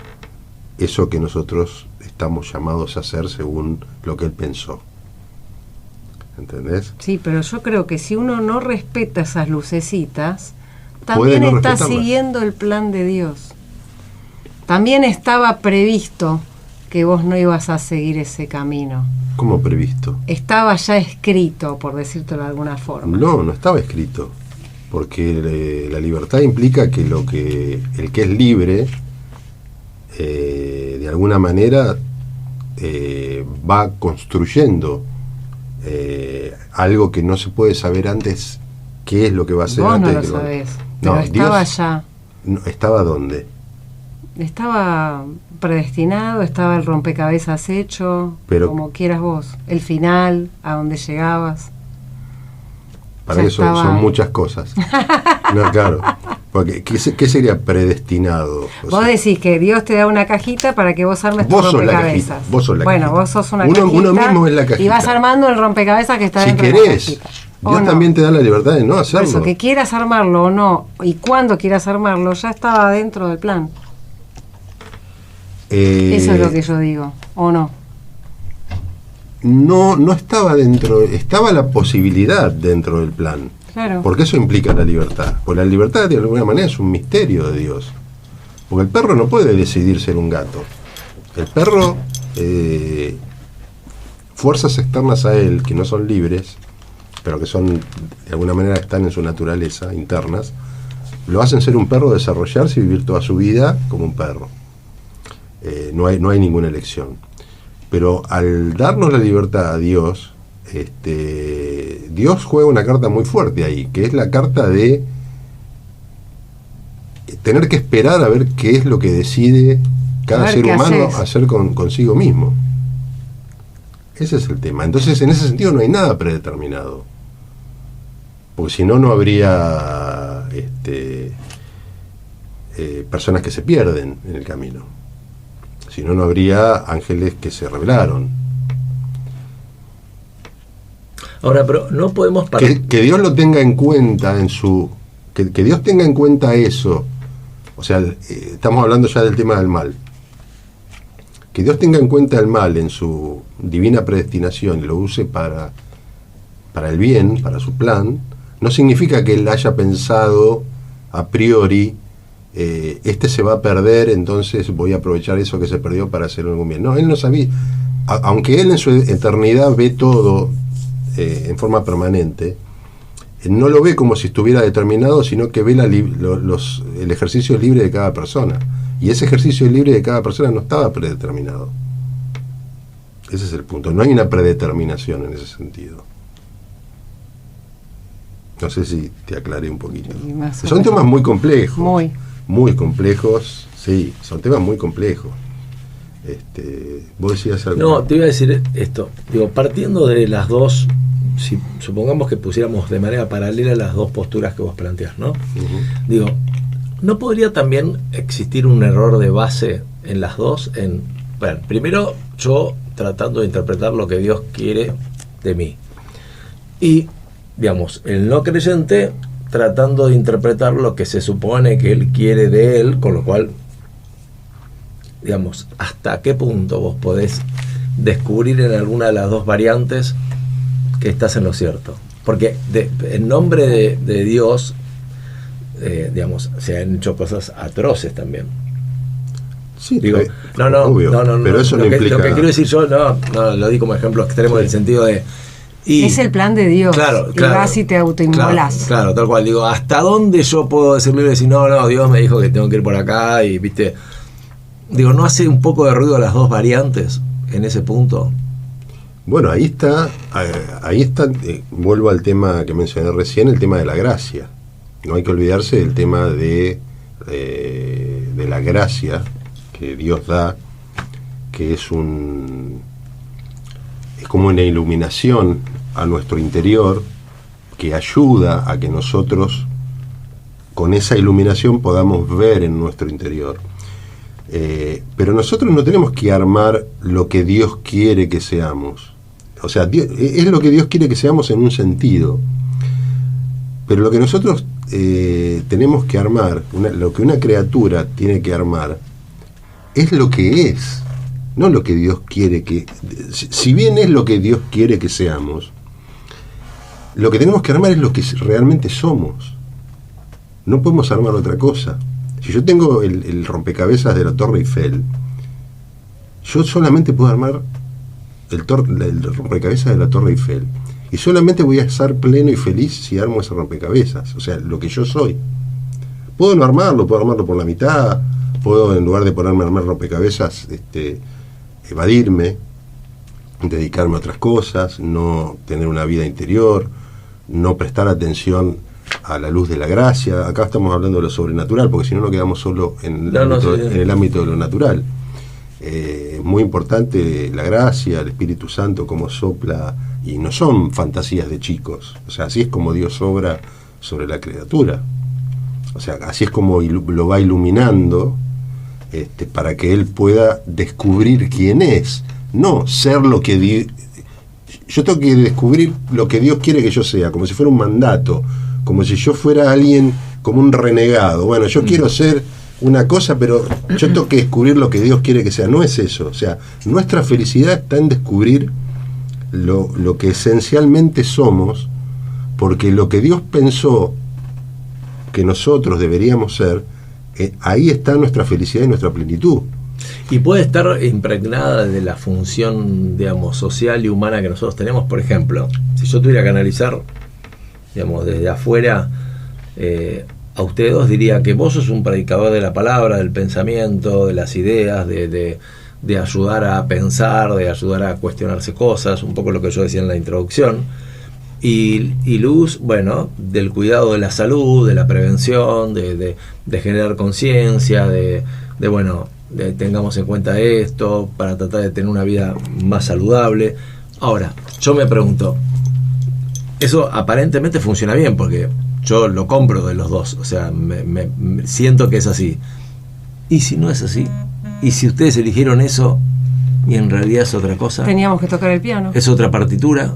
eso que nosotros estamos llamados a hacer según lo que él pensó. ¿Entendés? Sí, pero yo creo que si uno no respeta esas lucecitas, también está siguiendo el plan de Dios. También estaba previsto que vos no ibas a seguir ese camino. ¿Cómo previsto? Estaba ya escrito, por decírtelo de alguna forma. No estaba escrito. Porque la libertad implica que el que es libre, de alguna manera, va construyendo algo que no se puede saber antes qué es lo que va a ser. Vos antes no lo sabés, pero estaba Dios, ya. ¿Estaba dónde? Estaba predestinado, estaba el rompecabezas hecho, pero, como quieras vos, el final, a donde llegabas. Para eso son muchas cosas. No, claro. Porque, ¿qué sería predestinado? Vos decís que Dios te da una cajita para que vos armes tu rompecabezas. Vos sos la cajita. Vos sos una cajita. Uno mismo es la cajita. Y vas armando el rompecabezas que está dentro de la cajita. Dios también te da la libertad de no hacerlo. Por eso, que quieras armarlo o no, y cuando quieras armarlo, ya estaba dentro del plan. Eso es lo que yo digo, ¿o no? No estaba dentro, estaba la posibilidad dentro del plan. Claro. Porque eso implica la libertad. Porque la libertad de alguna manera es un misterio de Dios. Porque el perro no puede decidir ser un gato. El perro, fuerzas externas a él, que no son libres, pero que son, de alguna manera están en su naturaleza, internas, lo hacen ser un perro, desarrollarse y vivir toda su vida como un perro. No hay ninguna elección. Pero al darnos la libertad a Dios, Dios juega una carta muy fuerte ahí, que es la carta de tener que esperar a ver qué es lo que decide cada ser humano hacer consigo mismo. Ese es el tema. Entonces, en ese sentido no hay nada predeterminado. Porque si no, no habría personas que se pierden en el camino. Si no, no habría ángeles que se rebelaron. Ahora, pero no podemos parar. Que Dios lo tenga en cuenta en su... Que Dios tenga en cuenta eso. O sea, estamos hablando ya del tema del mal. Que Dios tenga en cuenta el mal en su divina predestinación y lo use para el bien, para su plan, no significa que Él haya pensado a priori, se va a perder, entonces voy a aprovechar eso que se perdió para hacer algún bien. No, Él no sabía. Aunque Él en su eternidad ve todo en forma permanente, no lo ve como si estuviera determinado, sino que ve el ejercicio libre de cada persona. Y ese ejercicio libre de cada persona no estaba predeterminado. Ese es el punto. No hay una predeterminación en ese sentido. No sé si te aclaré un poquito. Son temas muy complejos. Muy complejos. Sí, son temas muy complejos. ¿Vos decías algo? No, te iba a decir esto. Digo, partiendo de las dos, si supongamos que pusiéramos de manera paralela las dos posturas que vos planteás, ¿no? Uh-huh. Digo, ¿no podría también existir un error de base en las dos? Bueno, primero yo tratando de interpretar lo que Dios quiere de mí. Y, digamos, el no creyente tratando de interpretar lo que se supone que Él quiere de él, con lo cual, digamos, ¿hasta qué punto vos podés descubrir en alguna de las dos variantes que estás en lo cierto? Porque en nombre de Dios, digamos, se han hecho cosas atroces también. Sí, digo, obvio, no, pero eso no implica... Lo que quiero decir yo, no lo di como ejemplo extremo, sí, en el sentido de... es el plan de Dios. Claro, y vas y te autoinmolás. Claro, tal cual. Digo, ¿hasta dónde yo puedo decirle y decir, no, Dios me dijo que tengo que ir por acá? Y, viste, digo, ¿no hace un poco de ruido las dos variantes en ese punto? Bueno, ahí está, vuelvo al tema que mencioné recién, el tema de la gracia. No hay que olvidarse del tema de la gracia que Dios da, que es como una iluminación a nuestro interior que ayuda a que nosotros con esa iluminación podamos ver en nuestro interior. Pero nosotros no tenemos que armar lo que Dios quiere que seamos. O sea, es lo que Dios quiere que seamos en un sentido. Pero lo que nosotros tenemos que armar, lo que una criatura tiene que armar, es lo que es, no lo que Dios quiere que... Si bien es lo que Dios quiere que seamos, lo que tenemos que armar es lo que realmente somos. No podemos armar otra cosa. Si yo tengo el rompecabezas de la Torre Eiffel, yo solamente puedo armar el rompecabezas de la Torre Eiffel. Y solamente voy a estar pleno y feliz si armo ese rompecabezas. O sea, lo que yo soy. Puedo no armarlo, puedo armarlo por la mitad, puedo, en lugar de ponerme a armar rompecabezas, evadirme, dedicarme a otras cosas, no tener una vida interior, no prestar atención a la luz de la gracia. Acá estamos hablando de lo sobrenatural, porque si no, no quedamos solo en el ámbito de lo natural. Muy importante la gracia, el Espíritu Santo, cómo sopla, y no son fantasías de chicos. O sea, así es como Dios obra sobre la criatura. O sea, así es como lo va iluminando, para que él pueda descubrir quién es, no ser lo que Dios... Yo tengo que descubrir lo que Dios quiere que yo sea, como si fuera un mandato, como si yo fuera alguien, como un renegado. Bueno, yo quiero ser una cosa, pero yo tengo que descubrir lo que Dios quiere que sea. No es eso. O sea, nuestra felicidad está en descubrir lo que esencialmente somos, porque lo que Dios pensó que nosotros deberíamos ser, ahí está nuestra felicidad y nuestra plenitud. Y puede estar impregnada de la función, digamos, social y humana que nosotros tenemos. Por ejemplo, si yo tuviera que analizar, digamos, desde afuera, a ustedes dos diría que vos sos un predicador de la palabra, del pensamiento, de las ideas, de ayudar a pensar, de ayudar a cuestionarse cosas, un poco lo que yo decía en la introducción. Y Luz, bueno, del cuidado de la salud, de la prevención, de generar conciencia, bueno, tengamos en cuenta esto para tratar de tener una vida más saludable. Ahora, yo me pregunto, eso aparentemente funciona bien porque yo lo compro de los dos, o sea, me siento que es así. ¿Y si no es así? ¿Y si ustedes eligieron eso y en realidad es otra cosa? Teníamos que tocar el piano. ¿Es otra partitura?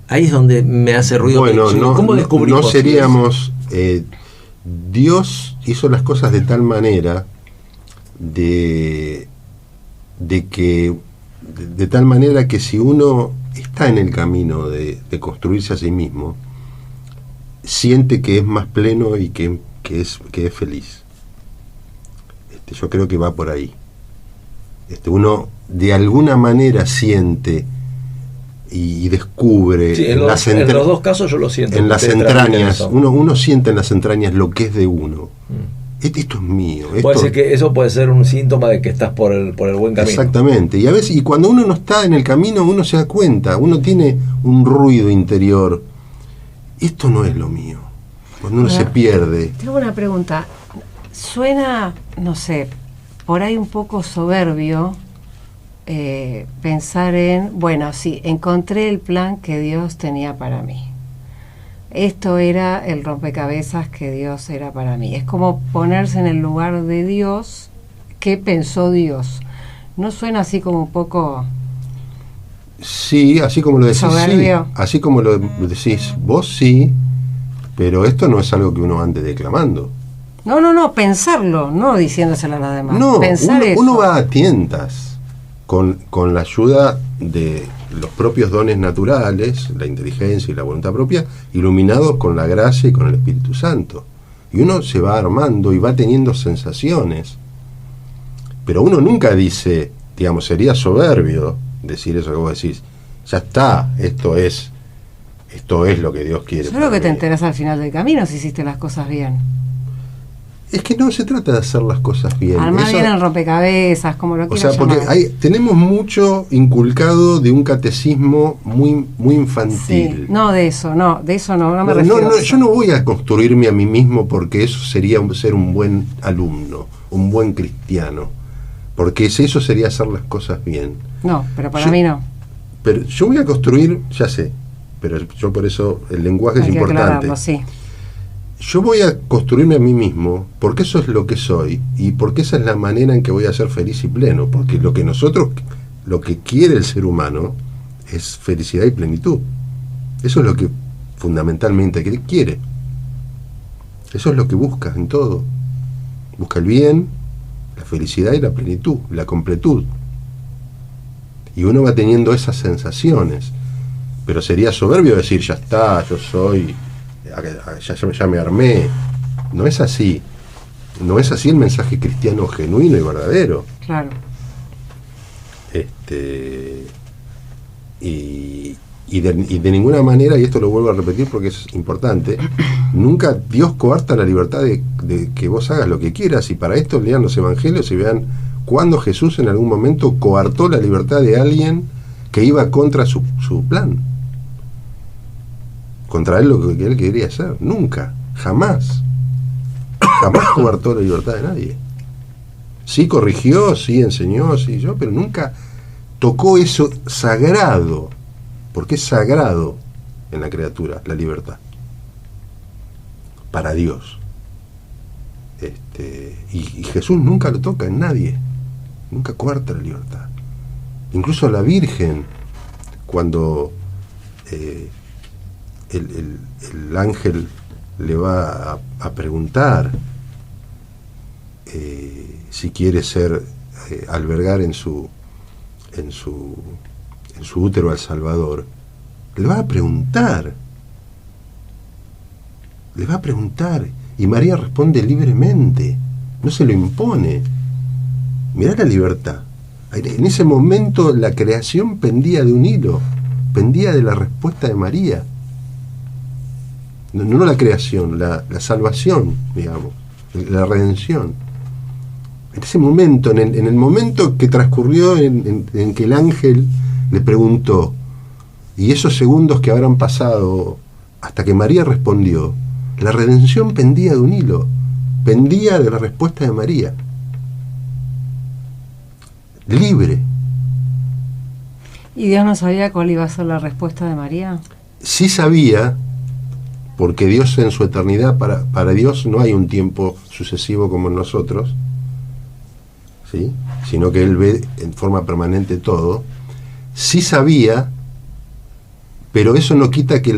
Ahí es donde me hace ruido. Bueno, ¿Cómo descubrimos? No seríamos... Dios hizo las cosas de tal manera de tal manera que si uno está en el camino de construirse a sí mismo, siente que es más pleno y que es feliz. Yo creo que va por ahí. Uno de alguna manera siente y descubre, sí, en los dos casos yo lo siento. En las entrañas, uno siente en las entrañas lo que es de uno. Esto es mío. Puede ser que eso puede ser un síntoma de que estás por el buen camino. Exactamente. Y a veces, y cuando uno no está en el camino, uno se da cuenta, uno tiene un ruido interior. Esto no es lo mío. Cuando uno se pierde. Tengo una pregunta. Suena, no sé, por ahí un poco soberbio pensar en, bueno, sí, encontré el plan que Dios tenía para mí. Esto era el rompecabezas que Dios era para mí. Es como ponerse en el lugar de Dios. ¿Qué pensó Dios? ¿No suena así como un poco... Sí, así como lo decís, soberbio? Sí, así como lo decís vos, sí, pero esto no es algo que uno ande declamando. No, pensarlo, no diciéndoselo a los demás. No, pensar uno va a tientas con la ayuda de los propios dones naturales, la inteligencia y la voluntad propia, iluminados con la gracia y con el Espíritu Santo. Y uno se va armando y va teniendo sensaciones. Pero uno nunca dice, digamos, sería soberbio decir eso que vos decís, ya está, esto es lo que Dios quiere. Solo que te enterás al final del camino si hiciste las cosas bien. Es que no se trata de hacer las cosas bien. Armar bien el rompecabezas, como lo quieras llamar. Porque tenemos mucho inculcado de un catecismo muy infantil. Sí, no de eso no me refiero a eso. Yo no voy a construirme a mí mismo porque eso sería ser un buen alumno, un buen cristiano. Porque eso sería hacer las cosas bien. No, pero para mí no. Pero yo voy a construir, ya sé, pero yo por eso el lenguaje es importante. Aclararlo, sí. Yo voy a construirme a mí mismo porque eso es lo que soy y porque esa es la manera en que voy a ser feliz y pleno, porque lo que quiere el ser humano es felicidad y plenitud. Eso es lo que fundamentalmente quiere. Eso es lo que busca en todo. Busca el bien, la felicidad y la plenitud, la completud. Y uno va teniendo esas sensaciones. Pero sería soberbio decir, ya está, yo soy... Ya me armé. No es así. No es así el mensaje cristiano genuino y verdadero. Claro. Y de ninguna manera, y esto lo vuelvo a repetir porque es importante, nunca Dios coarta la libertad de que vos hagas lo que quieras. Y para esto lean los evangelios y vean cuándo Jesús en algún momento coartó la libertad de alguien que iba contra su plan. Contra él lo que él quería hacer. Nunca, jamás coartó la libertad de nadie. Sí corrigió, sí enseñó, sí yo, pero nunca tocó eso sagrado, porque es sagrado en la criatura, la libertad. Para Dios. Y Jesús nunca lo toca en nadie, nunca coarta la libertad. Incluso la Virgen, cuando el ángel le va a preguntar si quiere ser, albergar en su útero al Salvador, le va a preguntar. Y María responde libremente, no se lo impone. Mirá la libertad. En ese momento la creación pendía de un hilo, pendía de la respuesta de María. No la creación, la salvación, digamos, la redención. En ese momento, en el momento que transcurrió en que el ángel le preguntó, y esos segundos que habrán pasado hasta que María respondió, la redención pendía de un hilo, pendía de la respuesta de María. Libre. ¿Y Dios no sabía cuál iba a ser la respuesta de María? Sí sabía, porque Dios en su eternidad, para Dios no hay un tiempo sucesivo como en nosotros, ¿sí? Sino que Él ve en forma permanente todo. Sí sabía, pero eso no quita que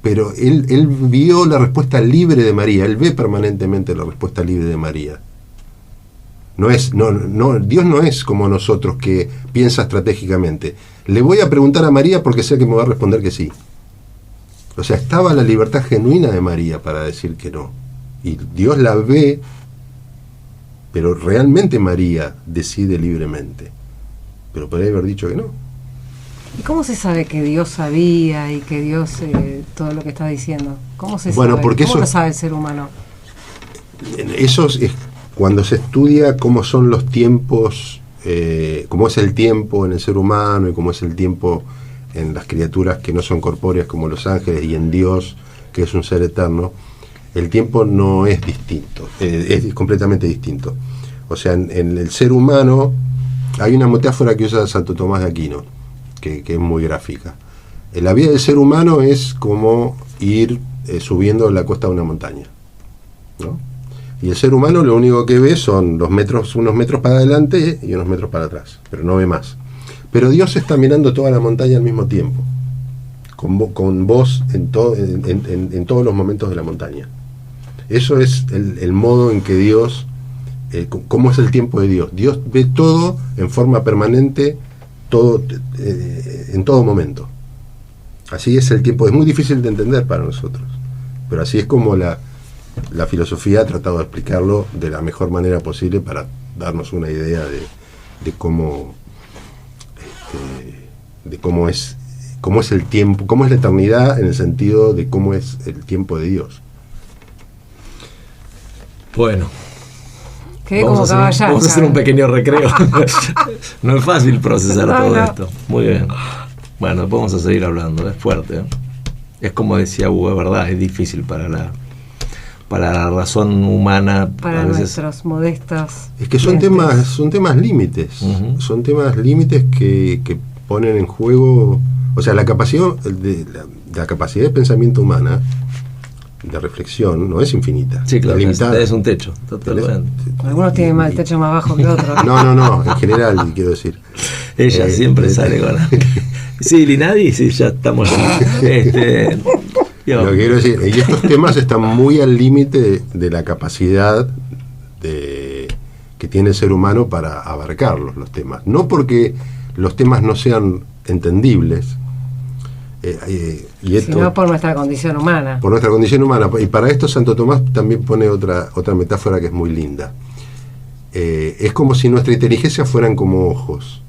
pero él vio la respuesta libre de María, Él ve permanentemente la respuesta libre de María. Dios no es como nosotros, que piensa estratégicamente. Le voy a preguntar a María porque sé que me va a responder que sí. O sea, estaba la libertad genuina de María para decir que no. Y Dios la ve, pero realmente María decide libremente. Pero podría haber dicho que no. ¿Y cómo se sabe que Dios sabía y que Dios todo lo que está diciendo? ¿Cómo se sabe? Porque ¿Cómo lo sabe el ser humano? Eso es cuando se estudia cómo son los tiempos, cómo es el tiempo en el ser humano y cómo es el tiempo en las criaturas que no son corpóreas como los ángeles, y en Dios, que es un ser eterno. El tiempo no es distinto, es completamente distinto. O sea, en el ser humano hay una metáfora que usa Santo Tomás de Aquino, que es muy gráfica. La vida del ser humano es como ir subiendo la cuesta de una montaña, ¿no? Y el ser humano lo único que ve son unos metros para adelante y unos metros para atrás, pero no ve más. Pero Dios está mirando toda la montaña al mismo tiempo, con vos en todos los momentos de la montaña. Eso es el modo en que Dios, cómo es el tiempo de Dios. Dios ve todo en forma permanente, todo en todo momento. Así es el tiempo. Es muy difícil de entender para nosotros, pero así es como la filosofía ha tratado de explicarlo de la mejor manera posible para darnos una idea de cómo es el tiempo, cómo es la eternidad, en el sentido de cómo es el tiempo de Dios. Bueno, vamos a hacer un pequeño recreo. No es fácil procesar todo esto. Muy bien. Bueno, vamos a seguir hablando. Es fuerte, ¿eh? Es como decía Hugo, es verdad, es difícil para la razón humana. Para nuestros modestos. Es que son temas límites. Uh-huh. Son temas límites que ponen en juego. O sea, la capacidad de pensamiento humana, de reflexión, no es infinita. Sí, claro, es un techo, totalmente. Algunos tienen más el techo más bajo que otros. No, en general, quiero decir. Ella siempre sale con... Sí, Linadi, sí, ya estamos... Lo que quiero decir, y estos temas están muy al límite de la capacidad que tiene el ser humano para abarcarlos, los temas. No porque los temas no sean entendibles, sino por nuestra condición humana. Por nuestra condición humana. Y para esto Santo Tomás también pone otra metáfora que es muy linda. Es como si nuestra inteligencia fueran como ojos.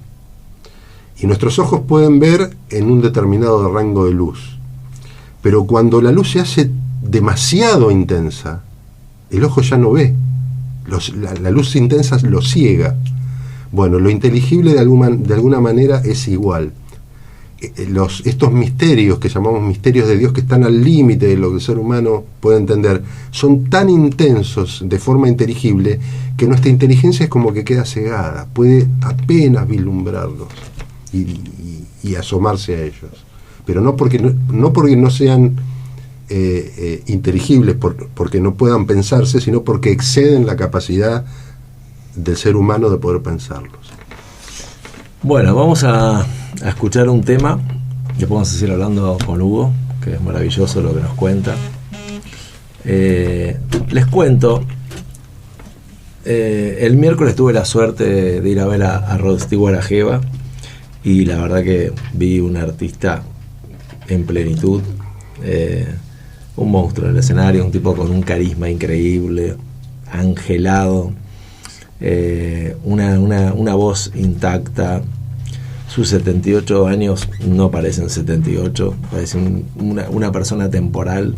Y nuestros ojos pueden ver en un determinado rango de luz. Pero cuando la luz se hace demasiado intensa, el ojo ya no ve. La luz intensa lo ciega. Bueno, lo inteligible de alguna manera es igual. Estos misterios que llamamos misterios de Dios, que están al límite de lo que el ser humano puede entender, son tan intensos de forma inteligible que nuestra inteligencia es como que queda cegada, puede apenas vislumbrarlos y asomarse a ellos, pero no porque no sean inteligibles, porque no puedan pensarse, sino porque exceden la capacidad del ser humano de poder pensarlos. Bueno, vamos a escuchar un tema. Después vamos a seguir hablando con Hugo, que es maravilloso lo que nos cuenta. Les cuento el miércoles tuve la suerte de ir a ver a Rod Stewart a Jeva, y la verdad que vi un artista en plenitud, un monstruo en el escenario, un tipo con un carisma increíble, angelado, una voz intacta. Sus 78 años no parecen 78, parece una persona temporal.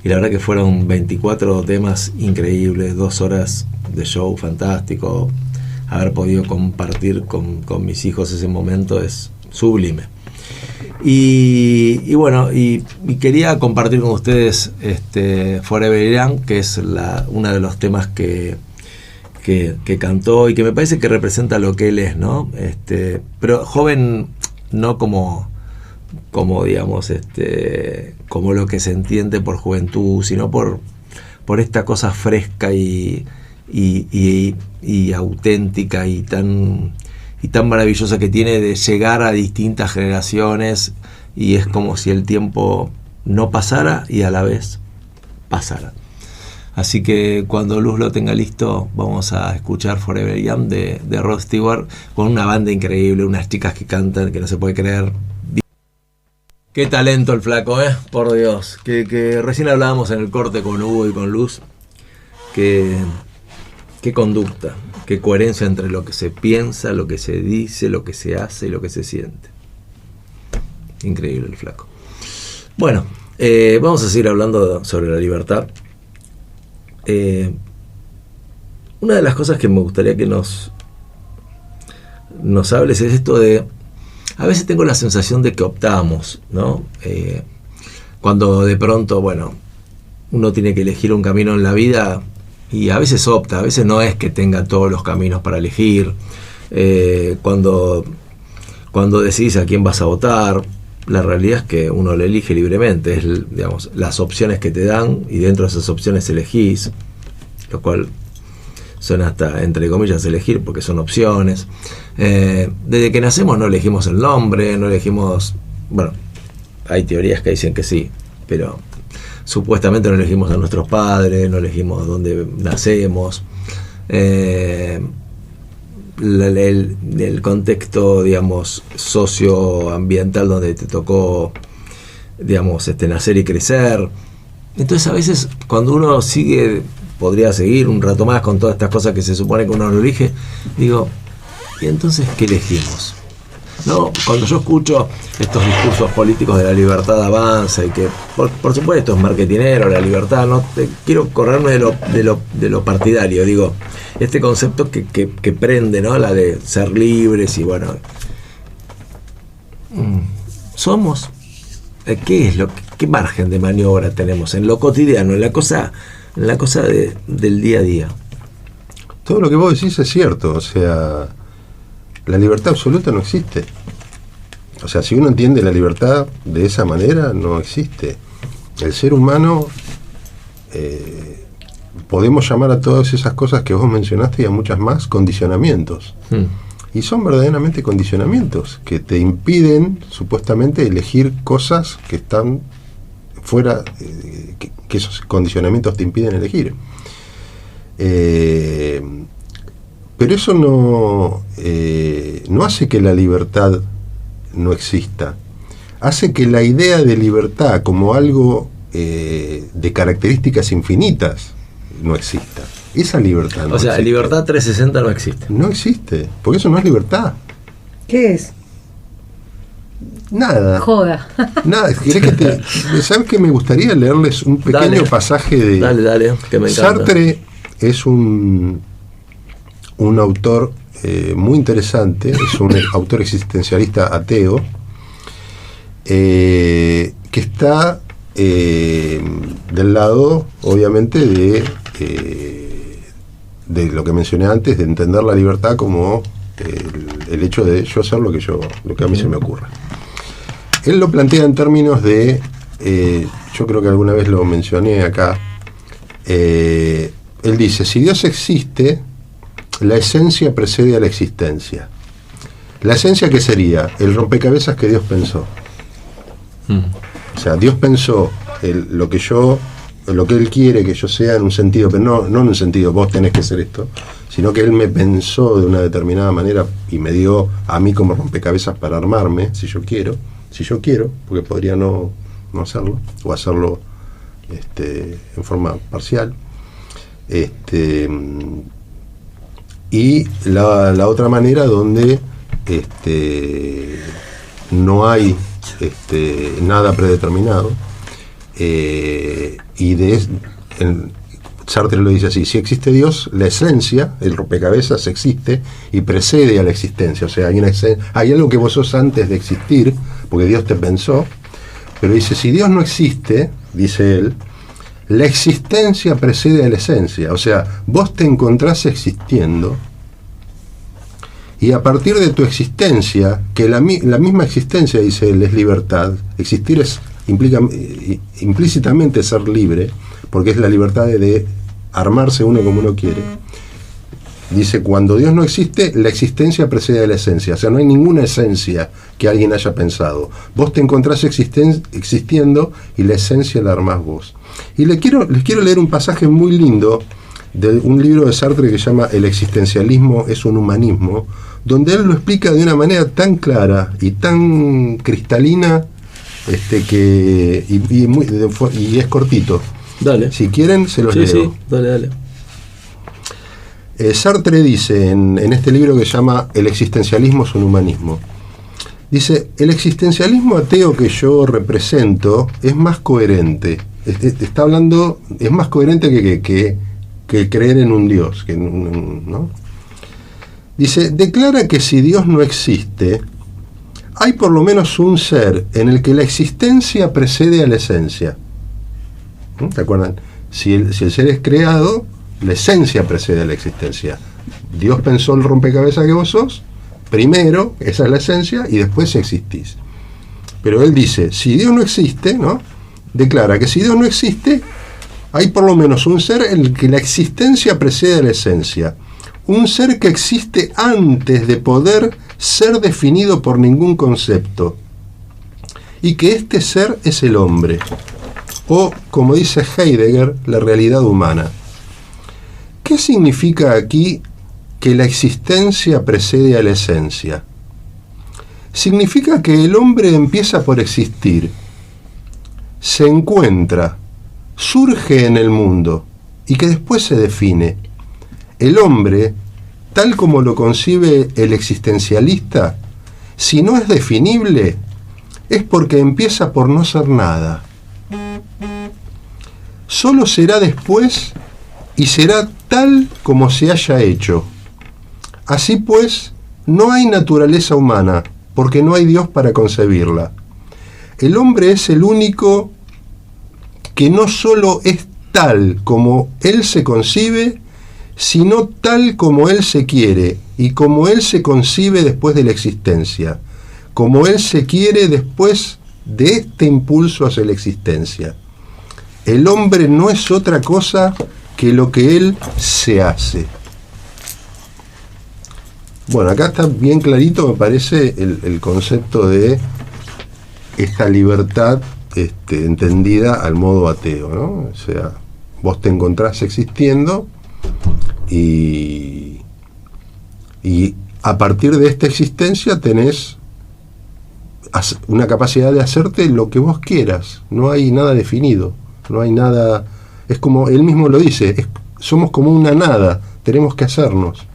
Y la verdad que fueron 24 temas increíbles, 2 horas de show fantástico. Haber podido compartir con mis hijos ese momento es sublime. Y bueno, y quería compartir con ustedes Forever Young, que es uno de los temas que cantó y que me parece que representa lo que él es, ¿no? Pero joven no como digamos, como lo que se entiende por juventud, sino por esta cosa fresca y auténtica y tan maravillosa que tiene de llegar a distintas generaciones, y es como si el tiempo no pasara y a la vez pasara. Así que cuando Luz lo tenga listo, vamos a escuchar Forever Young de Rod Stewart, con una banda increíble, unas chicas que cantan que no se puede creer. Qué talento el flaco, por Dios. Que recién hablábamos en el corte con Hugo y con Luz. Qué conducta, qué coherencia entre lo que se piensa, lo que se dice, lo que se hace y lo que se siente. Increíble el flaco. Bueno, vamos a seguir hablando sobre la libertad. Una de las cosas que me gustaría que nos hables es esto de... A veces tengo la sensación de que optamos, ¿no? Cuando de pronto, bueno, uno tiene que elegir un camino en la vida, y a veces opta, a veces no es que tenga todos los caminos para elegir. Cuando decidís a quién vas a votar, la realidad es que uno lo elige libremente, es, digamos, las opciones que te dan, y dentro de esas opciones elegís, lo cual suena hasta, entre comillas, elegir, porque son opciones. Desde que nacemos no elegimos el nombre, no elegimos... Bueno, hay teorías que dicen que sí, pero supuestamente no elegimos a nuestros padres, no elegimos dónde nacemos. El contexto, digamos, socioambiental donde te tocó, digamos, nacer y crecer. Entonces, a veces, cuando uno podría seguir un rato más con todas estas cosas que se supone que uno no elige, digo, ¿y entonces qué elegimos? ¿No? Cuando yo escucho estos discursos políticos de la libertad avanza, y que por supuesto es marketinero la libertad, no quiero correrme de lo partidario, digo, este concepto que prende, ¿no? La de ser libres, y bueno, somos, ¿qué margen de maniobra tenemos en lo cotidiano, en la cosa del día a día? Todo lo que vos decís es cierto, o sea, la libertad absoluta no existe. O sea, si uno entiende la libertad de esa manera, no existe. El ser humano, podemos llamar a todas esas cosas que vos mencionaste y a muchas más condicionamientos. Y son verdaderamente condicionamientos que te impiden, supuestamente, elegir cosas que están fuera, que esos condicionamientos te impiden elegir. Pero eso no hace que la libertad no exista. Hace que la idea de libertad como algo de características infinitas no exista. Esa libertad no existe. O sea, libertad 360 no existe. No existe, porque eso no es libertad. ¿Qué es? Nada. Joda. Nada. ¿Sabes que me gustaría leerles un pequeño pasaje de... Dale, que me encanta. Sartre es un autor muy interesante, es un autor existencialista ateo, que está del lado, obviamente, de lo que mencioné antes, de entender la libertad como el hecho de yo hacer lo que a mí se me ocurra. Él lo plantea en términos de, yo creo que alguna vez lo mencioné acá, él dice, si Dios existe, la esencia precede a la existencia. ¿La esencia qué sería? El rompecabezas que Dios pensó. O sea, Dios pensó lo que yo lo que Él quiere que yo sea en un sentido, pero no en un sentido, vos tenés que ser esto, sino que Él me pensó de una determinada manera y me dio a mí como rompecabezas para armarme, si yo quiero, porque podría no hacerlo, o hacerlo en forma parcial. Y la otra manera donde no hay nada predeterminado, Sartre lo dice así: si existe Dios, la esencia, el rompecabezas existe y precede a la existencia. O sea, hay algo que vos sos antes de existir, porque Dios te pensó, pero dice, si Dios no existe, dice él, la existencia precede a la esencia. O sea, vos te encontrás existiendo, y a partir de tu existencia, que la misma existencia, dice él, es libertad. Existir implica implícitamente ser libre, porque es la libertad de armarse uno como uno quiere. Dice, cuando Dios no existe, la existencia precede a la esencia. O sea, no hay ninguna esencia que alguien haya pensado. Vos te encontrás existiendo y la esencia la armás vos. Y les quiero leer un pasaje muy lindo de un libro de Sartre que se llama El existencialismo es un humanismo, donde él lo explica de una manera tan clara y tan cristalina, y es cortito. Dale. Si quieren, se los leo. Sí, dale. Sartre dice en este libro que se llama El existencialismo es un humanismo, dice, el existencialismo ateo que yo represento es más coherente. Está hablando, es más coherente que creer en un Dios, ¿no? Dice, declara que si Dios no existe, hay por lo menos un ser en el que la existencia precede a la esencia. ¿Se acuerdan? Si el ser es creado, la esencia precede a la existencia. Dios pensó el rompecabezas que vos sos, primero, esa es la esencia, y después existís. Pero él dice, si Dios no existe, ¿no? Declara que si Dios no existe, hay por lo menos un ser en el que la existencia precede a la esencia. Un ser que existe antes de poder ser definido por ningún concepto. Y que este ser es el hombre. O, como dice Heidegger, la realidad humana. ¿Qué significa aquí que la existencia precede a la esencia? Significa que el hombre empieza por existir, se encuentra, surge en el mundo y que después se define. El hombre, tal como lo concibe el existencialista, si no es definible, es porque empieza por no ser nada. Solo será después y será tal como se haya hecho. Así pues, no hay naturaleza humana, porque no hay Dios para concebirla. El hombre es el único que no solo es tal como él se concibe, sino tal como él se quiere y como él se concibe después de la existencia, como él se quiere después de este impulso hacia la existencia. El hombre no es otra cosa que lo que él se hace. Bueno, acá está bien clarito, me parece, el concepto de esta libertad entendida al modo ateo, ¿no? O sea, vos te encontrás existiendo y a partir de esta existencia tenés una capacidad de hacerte lo que vos quieras. No hay nada definido, no hay nada. Es como él mismo lo dice, somos como una nada, tenemos que hacernos.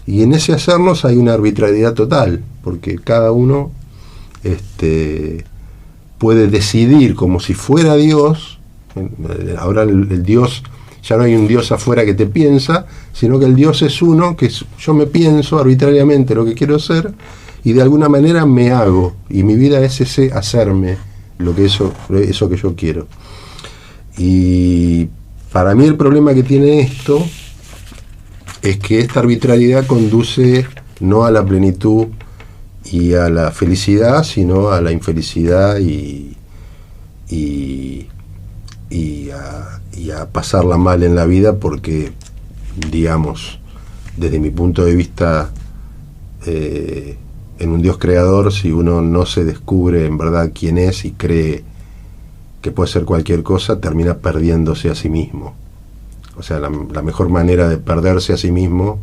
Y en ese hacernos hay una arbitrariedad total, porque cada uno puede decidir como si fuera Dios. Ahora el Dios, ya no hay un Dios afuera que te piensa, sino que el Dios es uno, que yo me pienso arbitrariamente lo que quiero ser, y de alguna manera me hago, y mi vida es ese hacerme eso que yo quiero. Y para mí el problema que tiene esto es que esta arbitrariedad conduce no a la plenitud y a la felicidad, sino a la infelicidad y a pasarla mal en la vida, porque, digamos, desde mi punto de vista, en un Dios creador, si uno no se descubre en verdad quién es y cree que puede ser cualquier cosa, termina perdiéndose a sí mismo. O sea, la mejor manera de perderse a sí mismo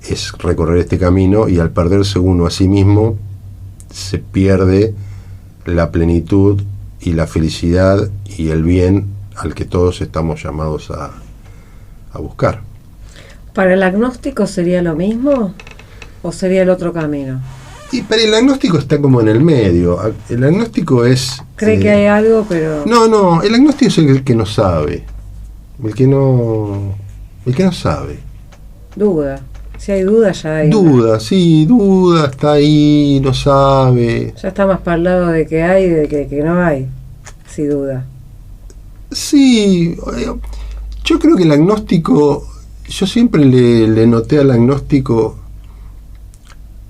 es recorrer este camino, y al perderse uno a sí mismo se pierde la plenitud y la felicidad y el bien al que todos estamos llamados a buscar. ¿Para el agnóstico sería lo mismo o sería el otro camino? Y para el agnóstico está como en el medio. El agnóstico es... Cree que hay algo, pero... No, el agnóstico es el que no sabe. El que no sabe. Duda. Si hay duda, ya hay... Duda, sí, duda, está ahí, no sabe. Ya está más para el lado de que hay de que no hay. Si duda. Sí, yo creo que el agnóstico... Yo siempre le noté al agnóstico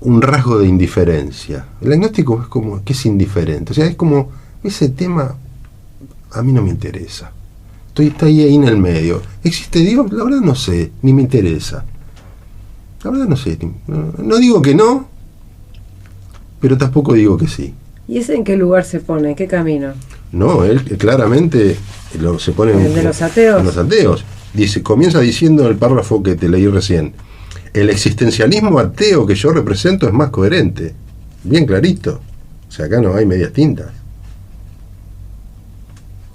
un rasgo de indiferencia. El agnóstico es como que es indiferente. O sea, es como, ese tema a mí no me interesa. Está ahí en el medio. ¿Existe Dios? La verdad no sé, ni me interesa. La verdad no sé. No digo que no, pero tampoco digo que sí. ¿Y ese en qué lugar se pone? ¿En qué camino? No, él claramente se pone ¿El de los ateos? En los ateos. Comienza diciendo en el párrafo que te leí recién: el existencialismo ateo que yo represento es más coherente. Bien clarito. O sea, acá no hay medias tintas.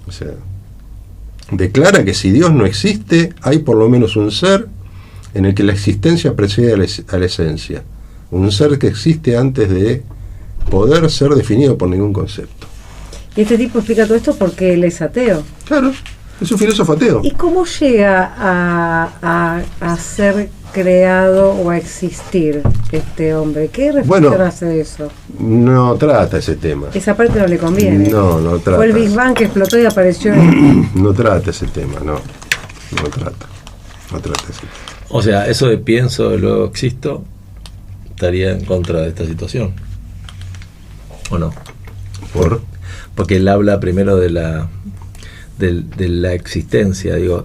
O sea, declara que si Dios no existe, hay por lo menos un ser en el que la existencia precede a la esencia. Un ser que existe antes de poder ser definido por ningún concepto. Y este tipo explica todo esto porque él es ateo. Claro, es un filósofo ateo. ¿Y cómo llega a ser creado o a existir este hombre? ¿Qué reflexión hace de eso? No trata ese tema. Esa parte no le conviene. No trata. Fue el Big Bang que explotó y apareció. No trata ese tema, no trata ese tema. O sea, eso de pienso y luego existo estaría en contra de esta situación, ¿o no? Porque él habla primero de la existencia, digo,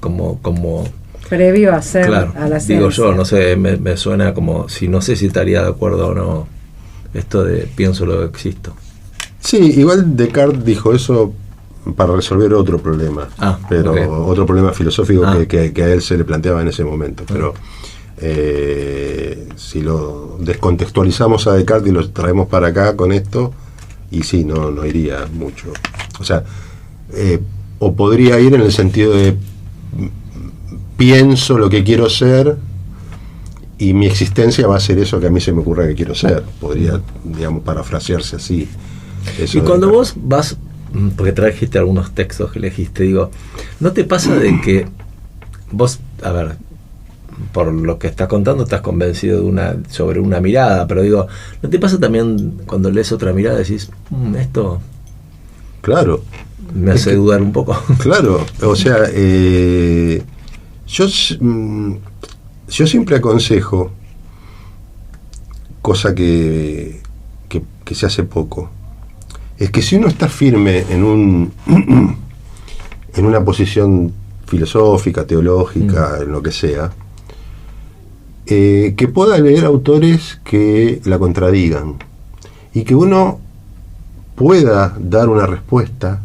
como previo a ser, claro, a la ciencia. digo yo, no sé, me suena como, no sé si estaría de acuerdo o no, esto de pienso luego existo. Sí, igual Descartes dijo eso para resolver otro problema, pero okay. Otro problema filosófico que a él se le planteaba en ese momento, pero si lo descontextualizamos a Descartes y lo traemos para acá con esto, y sí, no iría mucho. O sea, o podría ir en el sentido de pienso lo que quiero ser y mi existencia va a ser eso que a mí se me ocurra que quiero ser. Podría, digamos, parafrasearse así. Eso. Y cuando vos vas, porque trajiste algunos textos que elegiste, digo, ¿no te pasa de que vos, a ver, por lo que estás contando estás convencido sobre una mirada, pero digo, ¿no te pasa también cuando lees otra mirada decís, esto claro me hace dudar un poco? Claro, o sea, yo siempre aconsejo, cosa que se hace poco, es que si uno está firme en una posición filosófica, teológica, en lo que sea, que pueda leer autores que la contradigan y que uno pueda dar una respuesta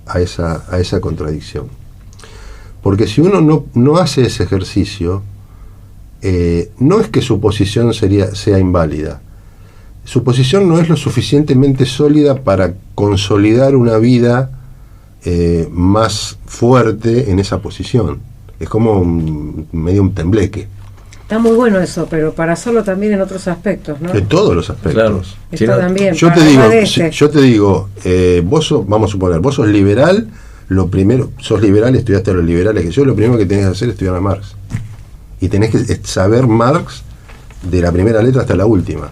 a esa contradicción. Porque si uno no hace ese ejercicio, no es que su posición sea inválida. Su posición no es lo suficientemente sólida para consolidar una vida más fuerte en esa posición. Es como medio un tembleque. Está muy bueno eso, pero para hacerlo también en otros aspectos, ¿no? En todos los aspectos. Claro. Está también. Yo te digo, vamos a suponer, vos sos liberal, sos liberal, estudiaste a los liberales que yo, lo primero que tenés que hacer es estudiar a Marx. Y tenés que saber Marx de la primera letra hasta la última.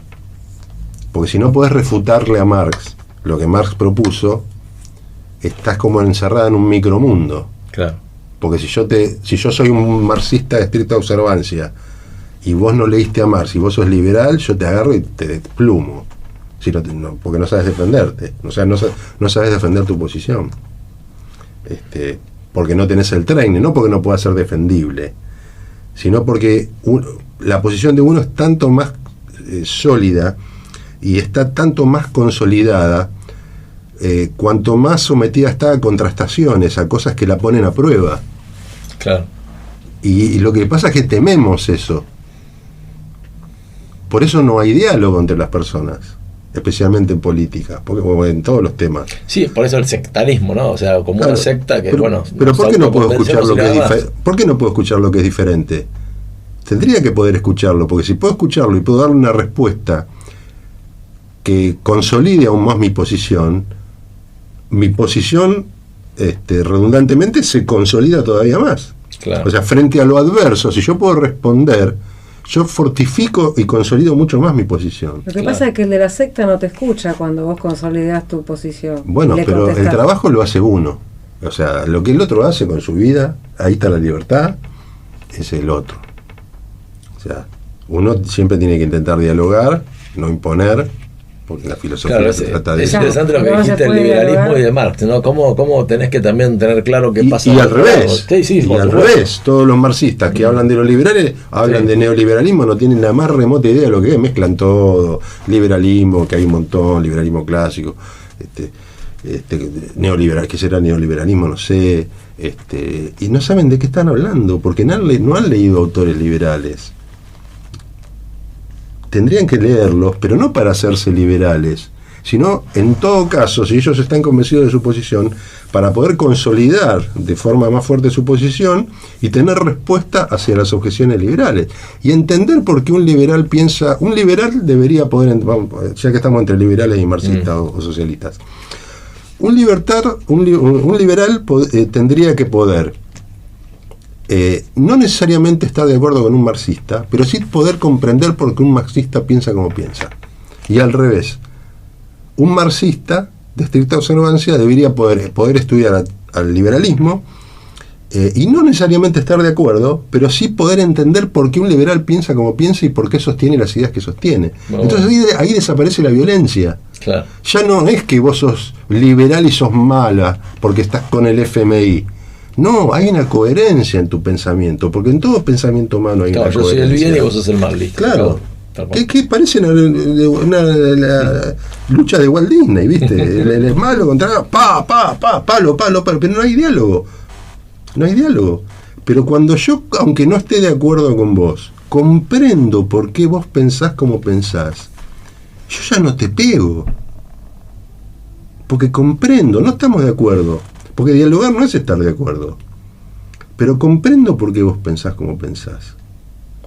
Porque si no podés refutarle a Marx lo que Marx propuso, estás como encerrada en un micromundo. Claro. Porque si yo soy un marxista de estricta observancia y vos no leíste a Marx y vos sos liberal, yo te agarro y te desplumo. Porque no sabes defenderte. O sea, no sabes defender tu posición. Porque no tenés el training, no porque no pueda ser defendible, sino porque la posición de uno es tanto más sólida y está tanto más consolidada cuanto más sometida está a contrastaciones, a cosas que la ponen a prueba. Claro. Y lo que pasa es que tememos eso. Por eso no hay diálogo entre las personas, especialmente en política, o en todos los temas. Sí, por eso el sectarismo, ¿no? O sea, como Claro, una secta que, pero, bueno... Pero ¿por qué no puedo escuchar lo que es diferente? diferente? ¿Por qué no puedo escuchar lo que es diferente? Tendría que poder escucharlo, porque si puedo escucharlo y puedo darle una respuesta que consolide aún más mi posición, redundantemente se consolida todavía más. Claro. O sea, frente a lo adverso, si yo puedo responder, yo fortifico y consolido mucho más mi posición. Lo que pasa es que el de la secta no te escucha cuando vos consolidás tu posición. Bueno, Le pero contestás. el trabajo lo hace uno. O sea, lo que el otro hace con su vida, ahí está la libertad, es el otro. O sea, uno siempre tiene que intentar dialogar, no imponer, porque la filosofía Claro, se trata de es eso. interesante lo que No se dijiste del puede liberalismo dialogar. y de Marx, ¿no? ¿Cómo tenés que también tener claro qué pasa? Y en al otro lado? revés, Sí, y por al supuesto. revés, todos los marxistas que hablan de los liberales, hablan Sí. de neoliberalismo, no tienen la más remota idea de lo que es, mezclan todo, liberalismo, que hay un montón, liberalismo clásico, neoliberal, que será neoliberalismo, no sé, y no saben de qué están hablando, porque no han leído autores liberales. Tendrían que leerlos, pero no para hacerse liberales, sino, en todo caso, si ellos están convencidos de su posición, para poder consolidar de forma más fuerte su posición y tener respuesta hacia las objeciones liberales. Y entender por qué un liberal piensa, un liberal debería poder, ya que estamos entre liberales y marxistas o socialistas, un liberal tendría que poder no necesariamente estar de acuerdo con un marxista, pero sí poder comprender por qué un marxista piensa como piensa. Y al revés, un marxista de estricta observancia debería poder estudiar al liberalismo y no necesariamente estar de acuerdo, pero sí poder entender por qué un liberal piensa como piensa y por qué sostiene las ideas que sostiene. Bueno. Entonces ahí desaparece la violencia. Claro. Ya no es que vos sos liberal y sos mala porque estás con el FMI. No, hay una coherencia en tu pensamiento, porque en todo pensamiento humano hay Claro, una yo soy coherencia. el bien y vos sos el mal, listo. Claro. Tal cual. Que parece una lucha de Walt Disney, ¿viste? el malo contra palo, pero no hay diálogo. No hay diálogo. Pero cuando yo, aunque no esté de acuerdo con vos, comprendo por qué vos pensás como pensás, yo ya no te pego. Porque comprendo, no estamos de acuerdo. Porque dialogar no es estar de acuerdo. Pero comprendo por qué vos pensás como pensás.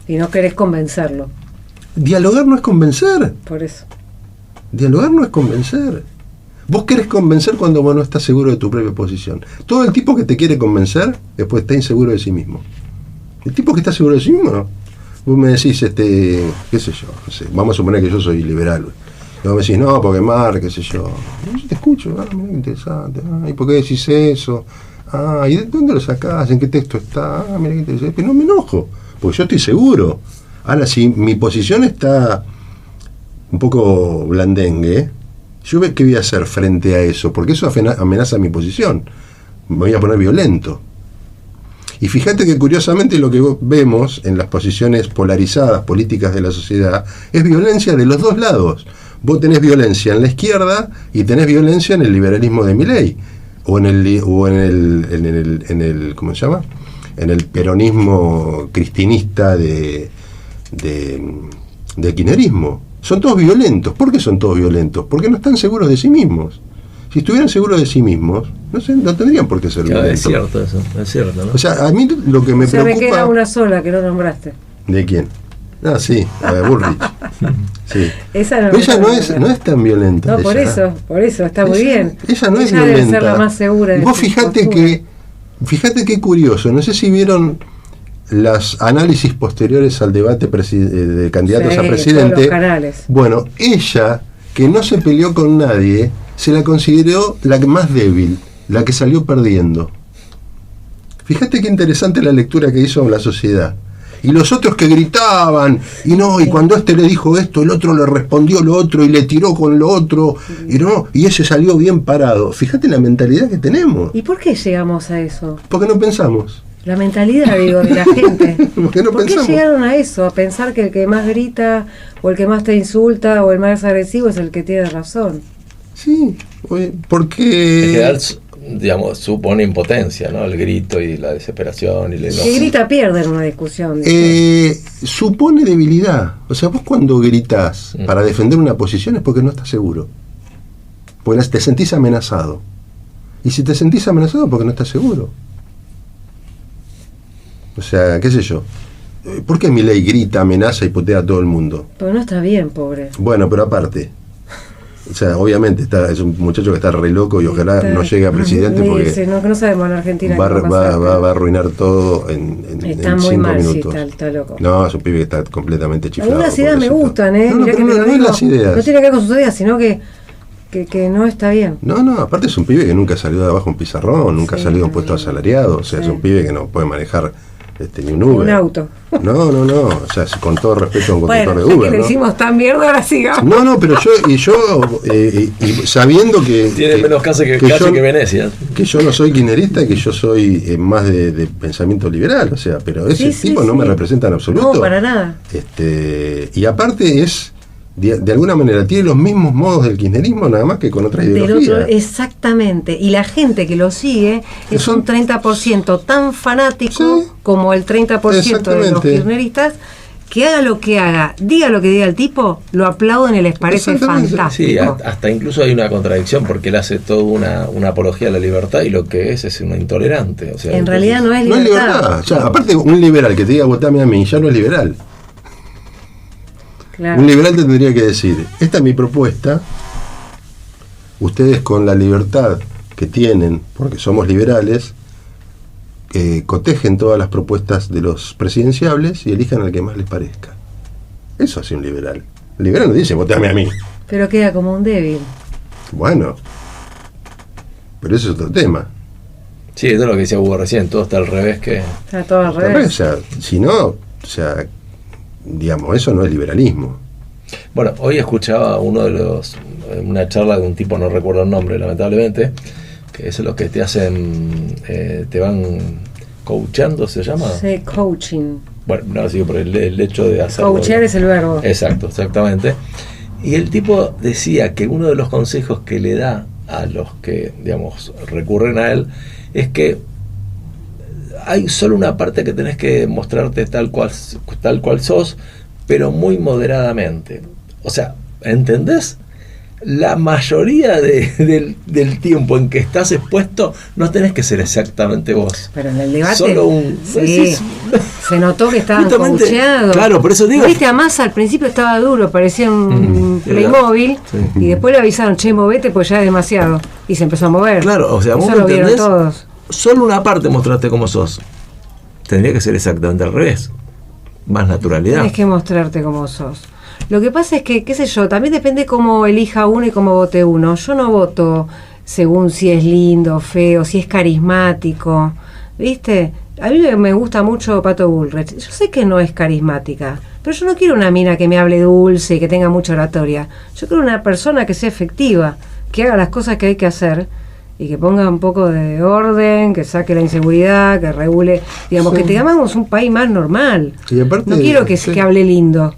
Y no querés convencerlo, Dialogar no es convencer. por eso. Dialogar no es convencer. Vos querés convencer cuando vos no estás seguro de tu propia posición. Todo el tipo que te quiere convencer, después está inseguro de sí mismo. El tipo que está seguro de sí mismo, vos me decís, qué sé yo, no sé, vamos a suponer que yo soy liberal. Y vos me decís, no, porque Marx, qué sé yo. Y yo te escucho, mira qué interesante. ¿Y por qué decís eso? ¿Y de dónde lo sacás? ¿En qué texto está? Mira qué interesante. Pero no me enojo, porque yo estoy seguro. Ahora, si mi posición está un poco blandengue, yo qué voy a hacer frente a eso, porque eso amenaza mi posición. Me voy a poner violento. Y fíjate que curiosamente lo que vemos en las posiciones polarizadas políticas de la sociedad es violencia de los dos lados. Vos tenés violencia en la izquierda y tenés violencia en el liberalismo de Milei o en el ¿cómo se llama? En el peronismo cristinista de kirchnerismo. Son todos violentos. ¿Por qué son todos violentos? Porque no están seguros de sí mismos. Si estuvieran seguros de sí mismos, no tendrían por qué ser Claro, violentos. es cierto eso, es cierto, ¿no? O sea, a mí lo que me O sea, me preocupa... queda una sola que no nombraste. ¿De quién? Ah, sí, a ver, Bullrich. Sí. Esa no Pero ella me no es tan violenta. No, por ella. eso, está muy bien. Ella no es debe violenta. ser la más segura de Vos su fíjate postura. qué curioso, no sé si vieron los análisis posteriores al debate de candidatos Sí, a todos presidente. los canales. Bueno, ella, que no se peleó con nadie, se la consideró la más débil, la que salió perdiendo. Fíjate qué interesante la lectura que hizo la sociedad. Y los otros que gritaban, y cuando este le dijo esto, el otro le respondió lo otro y le tiró con lo otro, y ese salió bien parado. Fíjate la mentalidad que tenemos. ¿Y por qué llegamos a eso? Porque no pensamos. La mentalidad, digo, de la gente. Porque no ¿Por qué pensamos. llegaron a eso? A pensar que el que más grita, o el que más te insulta, o el más agresivo es el que tiene razón. Sí, En porque... general, digamos, supone impotencia, ¿no? El grito y la desesperación y el enojo. Que grita pierde en una discusión. supone debilidad. O sea, vos cuando gritás para defender una posición es porque no estás seguro. Porque te sentís amenazado. Y si te sentís amenazado, porque no estás seguro. O sea, qué sé yo. ¿Por qué Milei grita, amenaza y putea a todo el mundo? Porque no está bien, pobre. Bueno, pero aparte, o sea, obviamente es un muchacho que está re loco y ojalá no llegue a presidente porque no sabemos en Argentina va qué va a pasar, a arruinar todo en está en muy 5 mal, minutos. sí, está loco. No, es un pibe que está completamente chiflado. Algunas ideas me pobrecito. gustan, No, Mirá pero que te lo no digo. las ideas. No tiene que ver con sus ideas, sino que no está bien. No, aparte es un pibe que nunca salió de abajo un pizarrón, nunca ha Sí, salido a un puesto asalariado, o sea, sí. es un pibe que no puede manejar ni un Uber. Un auto. No, o sea, con todo respeto a un conductor Bueno, de ya Uber, que le ¿no? hicimos tan mierda, ahora sigamos. No, pero sabiendo que... Tiene menos calle que Venecia. Que yo no soy kirchnerista y que yo soy más de pensamiento liberal, o sea, pero ese tipo no me representa en absoluto. No, para nada. Y aparte es, de alguna manera, tiene los mismos modos del kirchnerismo, nada más que con otra ideología. Exactamente. Y la gente que lo sigue es un 30% tan fanático como el 30% de los kirchneristas, que haga lo que haga, diga lo que diga el tipo, lo aplauden y les parece fantástico. Sí, hasta incluso hay una contradicción porque él hace toda una apología a la libertad y lo que es un intolerante. O sea, en realidad no es libertad. libertad. No es libertad. O sea, aparte, un liberal que te diga votame a mí ya no es liberal. Claro. Un liberal te tendría que decir, esta es mi propuesta, ustedes con la libertad que tienen, porque somos liberales, cotejen todas las propuestas de los presidenciables y elijan al que más les parezca. Eso hace un liberal. El liberal no dice, votame a mí. Pero queda como un débil. Bueno, pero eso es otro tema. Sí, eso es lo que decía Hugo recién, todo está al revés que... Está todo al revés. O sea, si no, o sea, digamos, eso no es liberalismo. Bueno, hoy escuchaba una charla de un tipo, no recuerdo el nombre lamentablemente, que es lo que te hacen, te van coachando, ¿se llama? Sí, coaching. Bueno, no, sí, por el hecho de hacerlo. Coachear es el verbo. Exacto, exactamente. Y el tipo decía que uno de los consejos que le da a los que, digamos, recurren a él, es que hay solo una parte que tenés que mostrarte tal cual sos, pero muy moderadamente. O sea, ¿entendés? La mayoría del tiempo en que estás expuesto no tenés que ser exactamente vos. Pero en el debate Solo se notó que estaban coacheados. Claro, por eso digo. Viste, a Massa al principio estaba duro, parecía un Playmobil, y después le avisaron, che, movete, pues ya es demasiado. Y se empezó a mover. Claro, o sea, eso vos lo vieron entendés, todos. solo una parte mostraste cómo sos. Tendría que ser exactamente al revés. Más naturalidad. Tienes que mostrarte como sos. Lo que pasa es que, qué sé yo, también depende cómo elija uno y cómo vote uno. Yo no voto según si es lindo, feo, si es carismático, ¿viste? A mí me gusta mucho Pato Bullrich. Yo sé que no es carismática, pero yo no quiero una mina que me hable dulce y que tenga mucha oratoria. Yo quiero una persona que sea efectiva, que haga las cosas que hay que hacer y que ponga un poco de orden, que saque la inseguridad, que regule, digamos, que tengamos un país más normal. Y aparte, no quiero que hable lindo.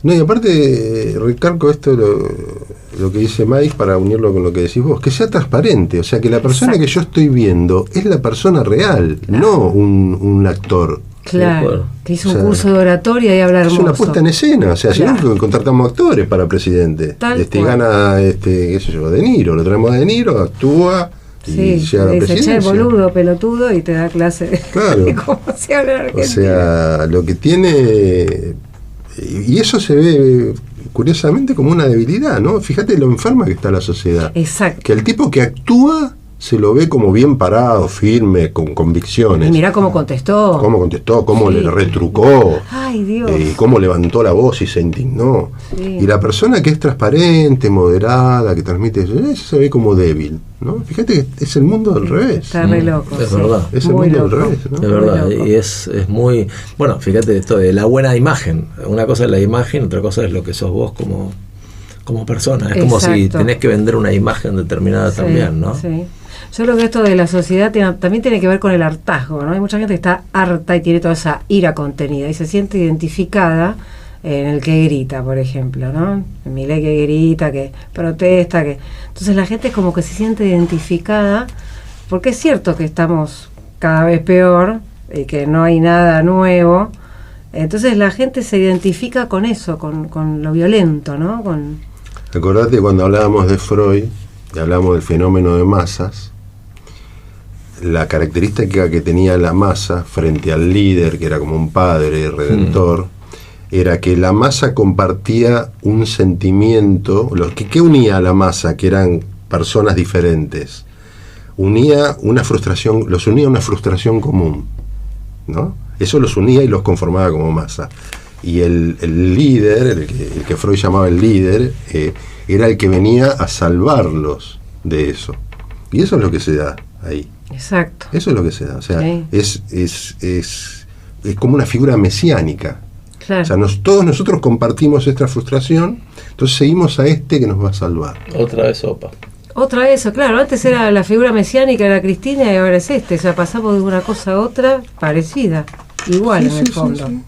No, y aparte, recalco esto, lo que dice Mike, para unirlo con lo que decís vos, que sea transparente, o sea, que la persona que yo estoy viendo es la persona real, no un actor. Claro, que hizo un curso de oratoria y habla hermoso. Es una puesta en escena, o sea, si no contratamos actores para presidente. Gana, qué sé yo, De Niro, lo traemos a De Niro, actúa y llega a la presidencia. Echa el boludo, pelotudo y te da clase de cómo se habla en Argentina. O sea, lo que tiene... Y eso se ve curiosamente como una debilidad, ¿no? Fíjate lo enferma que está la sociedad. Exacto. Que el tipo que actúa se lo ve como bien parado, firme, con convicciones. Y mirá cómo contestó. Cómo le retrucó. Ay, Dios. Cómo levantó la voz y se indignó. Sí. Y la persona que es transparente, moderada, que transmite eso se ve como débil, ¿no? Fíjate que es el mundo del revés. Está re loco. Es verdad. Es el mundo del revés, ¿no? Es verdad. Y es muy... Bueno, fíjate esto de la buena imagen. Una cosa es la imagen, otra cosa es lo que sos vos como persona. Es como si tenés que vender una imagen determinada también, ¿no? Sí. Yo creo que esto de la sociedad también tiene que ver con el hartazgo, ¿no? Hay mucha gente que está harta y tiene toda esa ira contenida y se siente identificada en el que grita, por ejemplo, ¿no? En Milei que grita, que protesta, que entonces la gente como que se siente identificada, porque es cierto que estamos cada vez peor y que no hay nada nuevo. Entonces la gente se identifica con eso, con lo violento, ¿no? Acordate cuando hablábamos de Freud y hablábamos del fenómeno de masas, la característica que tenía la masa frente al líder, que era como un padre redentor, era que la masa compartía un sentimiento. ¿Qué unía a la masa? Que eran personas diferentes. Unía una frustración, los unía una frustración común, ¿no? Eso los unía y los conformaba como masa. Y el líder, el que Freud llamaba el líder, era el que venía a salvarlos de eso. Y eso es lo que se da ahí. Exacto. Eso es lo que se da. O sea, sí. es como una figura mesiánica. Claro. O sea, todos nosotros compartimos esta frustración, entonces seguimos a este que nos va a salvar. Otra vez sopa. Otra vez, claro, antes era la figura mesiánica, era Cristina, y ahora es este. O sea, pasamos de una cosa a otra parecida, igual en el fondo. Sí.